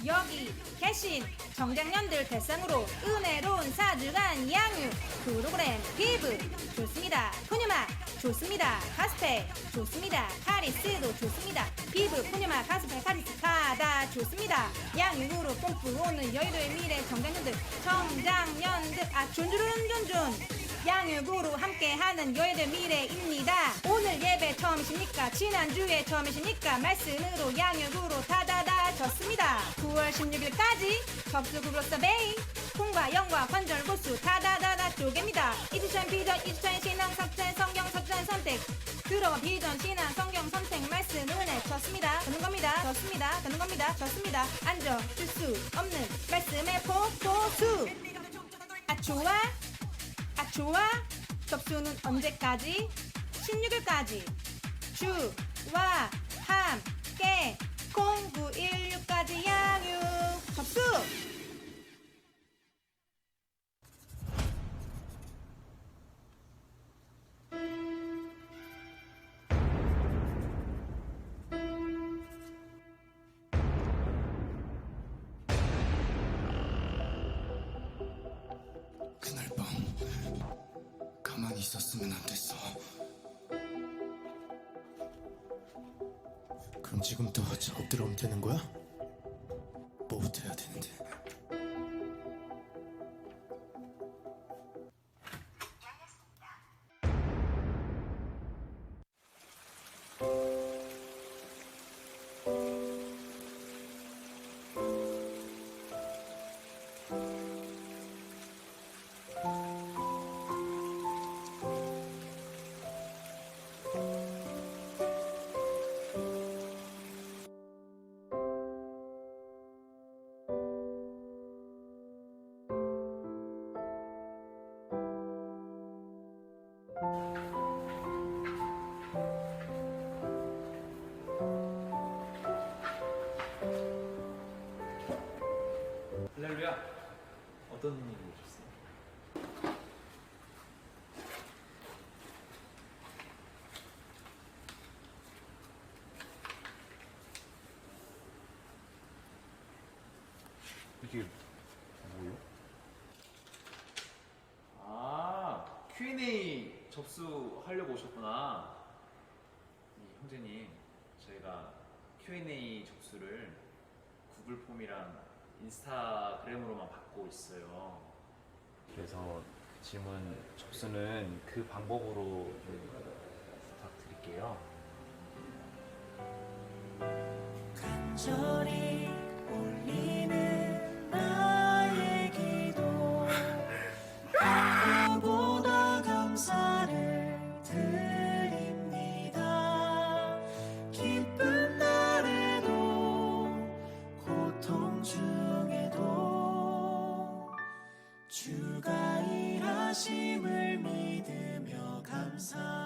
여기 계신 청장년들 대상으로 은혜로운 4주간 양육 프로그램 피부 좋습니다. 푸뉴마 좋습니다. 카스페 좋습니다. 카리스도 좋습니다. 피부 푸뉴마 카스페 카리스 다 좋습니다. 양육으로 꿈꾸오는 여의도의 미래 청장년들 존존존존 양육으로 함께하는 여의도 미래입니다. 오늘 예배 처음이십니까? 지난주에 처음이십니까? 말씀으로 양육으로 다다다 졌습니다. 9월 16일까지 접수 구글 서베이 통과 영과 관절 고수 다다다다 쪼개입니다. 이주천 비전 이주천 신앙 섭전 성경 섭전 선택 들어와 비전 신앙 성경 선택 말씀 은혜 졌습니다. 되는 겁니다. 졌습니다. 되는 겁니다. 졌습니다. 앉아 줄 수 없는 말씀의 폭포수 좋아 접수는 언제까지? 16일까지 주와 함께 0916까지 양육 접수. 그날 밤 가만히 있었으면 안 됐어. 그럼 지금부터 작업 들어오면 되는 거야? 뭐부터 해야 되는데? 할렐루야. 어떤 일이 오셨어요? 이게 뭐요? 아, Q&A 접수하려고 오셨구나. 형제님, 저희가 Q&A 접수를 구글 폼이랑 인스타그램으로만 받고 있어요. 그래서 질문 접수는 그 방법으로 좀 부탁드릴게요. 간절히 올리는 나의 기도 하나보다 감사를 드립니다. 기쁜 날에도 고통 중에도 주가 일하심을 믿으며 감사.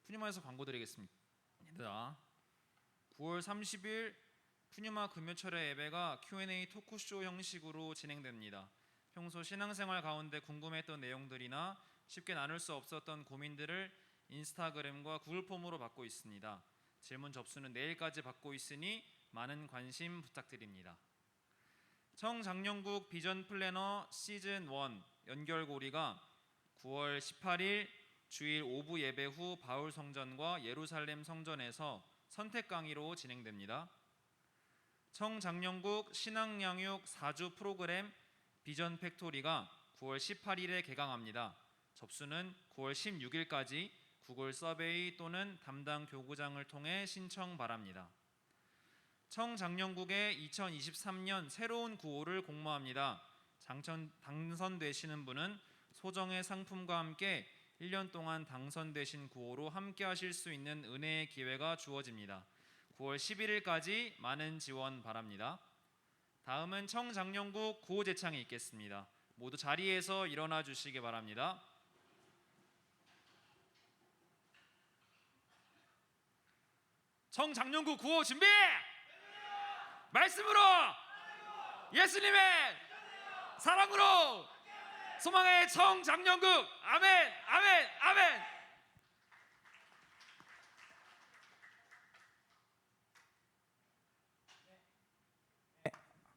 푸뉴마에서 광고 드리겠습니다. 9월 30일 푸뉴마 금요철의 예배가 Q&A 토크쇼 형식으로 진행됩니다. 평소 신앙생활 가운데 궁금했던 내용들이나 쉽게 나눌 수 없었던 고민들을 인스타그램과 구글 폼으로 받고 있습니다. 질문 접수는 내일까지 받고 있으니 많은 관심 부탁드립니다. 청장년국 비전 플래너 시즌 1 연결고리가 9월 18일 주일 오부 예배 후 바울 성전과 예루살렘 성전에서 선택 강의로 진행됩니다. 청장년국 신앙양육 4주 프로그램 비전 팩토리가 9월 18일에 개강합니다. 접수는 9월 16일까지 구글 서베이 또는 담당 교구장을 통해 신청 바랍니다. 청장년국의 2023년 새로운 구호를 공모합니다. 당선되시는 분은 소정의 상품과 함께 1년 동안 당선되신 구호로 함께 하실 수 있는 은혜의 기회가 주어집니다. 9월 11일까지 많은 지원 바랍니다. 다음은 청장년국 구호 제창이 있겠습니다. 모두 자리에서 일어나 주시기 바랍니다. 청장년국 구호 준비! 말씀으로! 예수님의 사랑으로! 소망의 청장년국 아멘 아멘 아멘.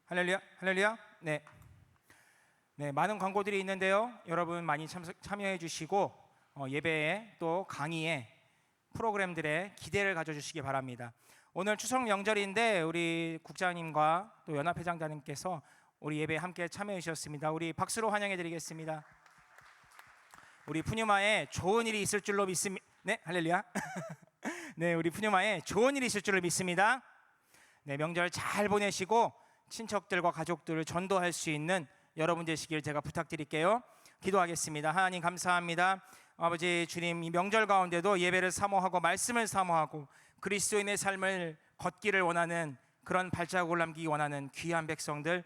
할렐루야, 할렐루야. 네, 많은 광고들이 있는데요. 여러분 많이 참여해 주시고 예배에 또 강의에 프로그램들에 기대를 가져주시기 바랍니다. 오늘 추석 명절인데 우리 국장님과 또 연합회장단님께서 우리 예배에 함께 참여해 주셨습니다. 우리 박수로 환영해 드리겠습니다. 우리 푸뉴마에 좋은 일이 있을 줄로 믿습니다. 네, 할렐루야. 네, 우리 푸뉴마에 좋은 일이 있을 줄로 믿습니다. 네, 명절 잘 보내시고 친척들과 가족들을 전도할 수 있는 여러분 되시길 제가 부탁드릴게요. 기도하겠습니다. 하나님 감사합니다. 아버지 주님, 이 명절 가운데도 예배를 사모하고 말씀을 사모하고 그리스도인의 삶을 걷기를 원하는 그런 발자국을 남기기 원하는 귀한 백성들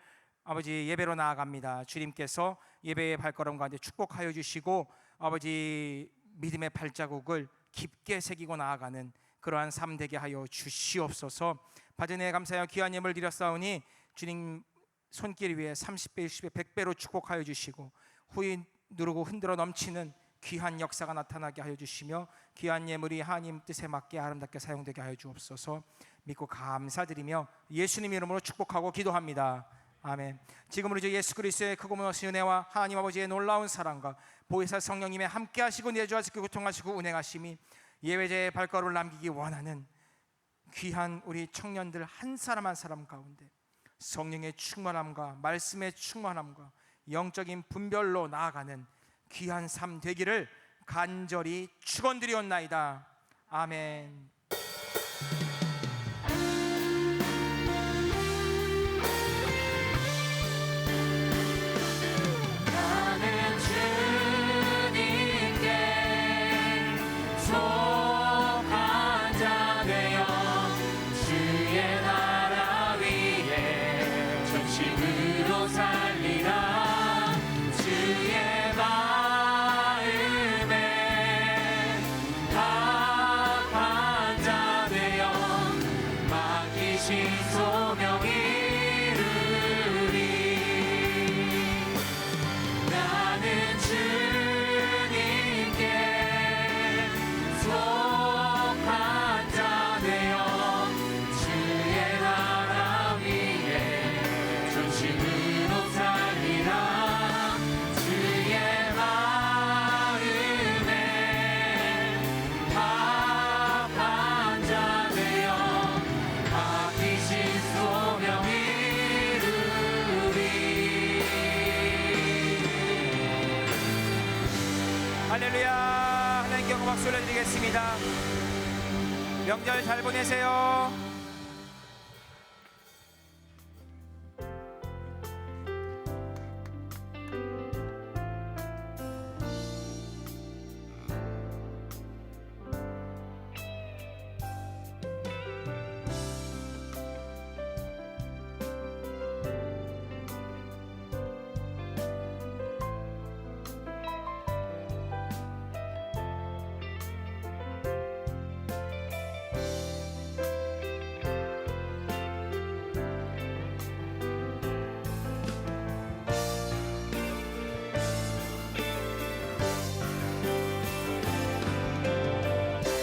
아버지 예배로 나아갑니다. 주님께서 예배의 발걸음 가운데 축복하여 주시고 아버지 믿음의 발자국을 깊게 새기고 나아가는 그러한 삶 되게 하여 주시옵소서. 받은 애 감사하여 귀한 예물 드렸사오니 주님 손길 위에 30배, 60배, 100배로 축복하여 주시고 후이 누르고 흔들어 넘치는 귀한 역사가 나타나게 하여 주시며 귀한 예물이 하나님 뜻에 맞게 아름답게 사용되게 하여 주옵소서. 믿고 감사드리며 예수님 이름으로 축복하고 기도합니다. 아멘. 지금으로 주 예수 그리스도의 크고 무너진 은혜와 하나님 아버지의 놀라운 사랑과 보혜사 성령님의 함께 하시고 내주하시고 교통하시고 운행하심이 예배제의 발걸음을 남기기 원하는 귀한 우리 청년들 한 사람 한 사람 가운데 성령의 충만함과 말씀의 충만함과 영적인 분별로 나아가는 귀한 삶 되기를 간절히 축원드리옵나이다. 아멘. 나는 주님께 속한 자 되어 주의 나라 위에 전심으로 살리라. 주의 마음에 합한 자 되어 맡기신 소명 이루리. 나는 주님께 속한 자 되어 주의 나라 위에 전심으로 살리라. 주의 마음에 합한 자 되어 맡기신 소명 이루리. 할렐루야. 하나님께 박수 올려드리겠습니다. 명절 잘 보내세요.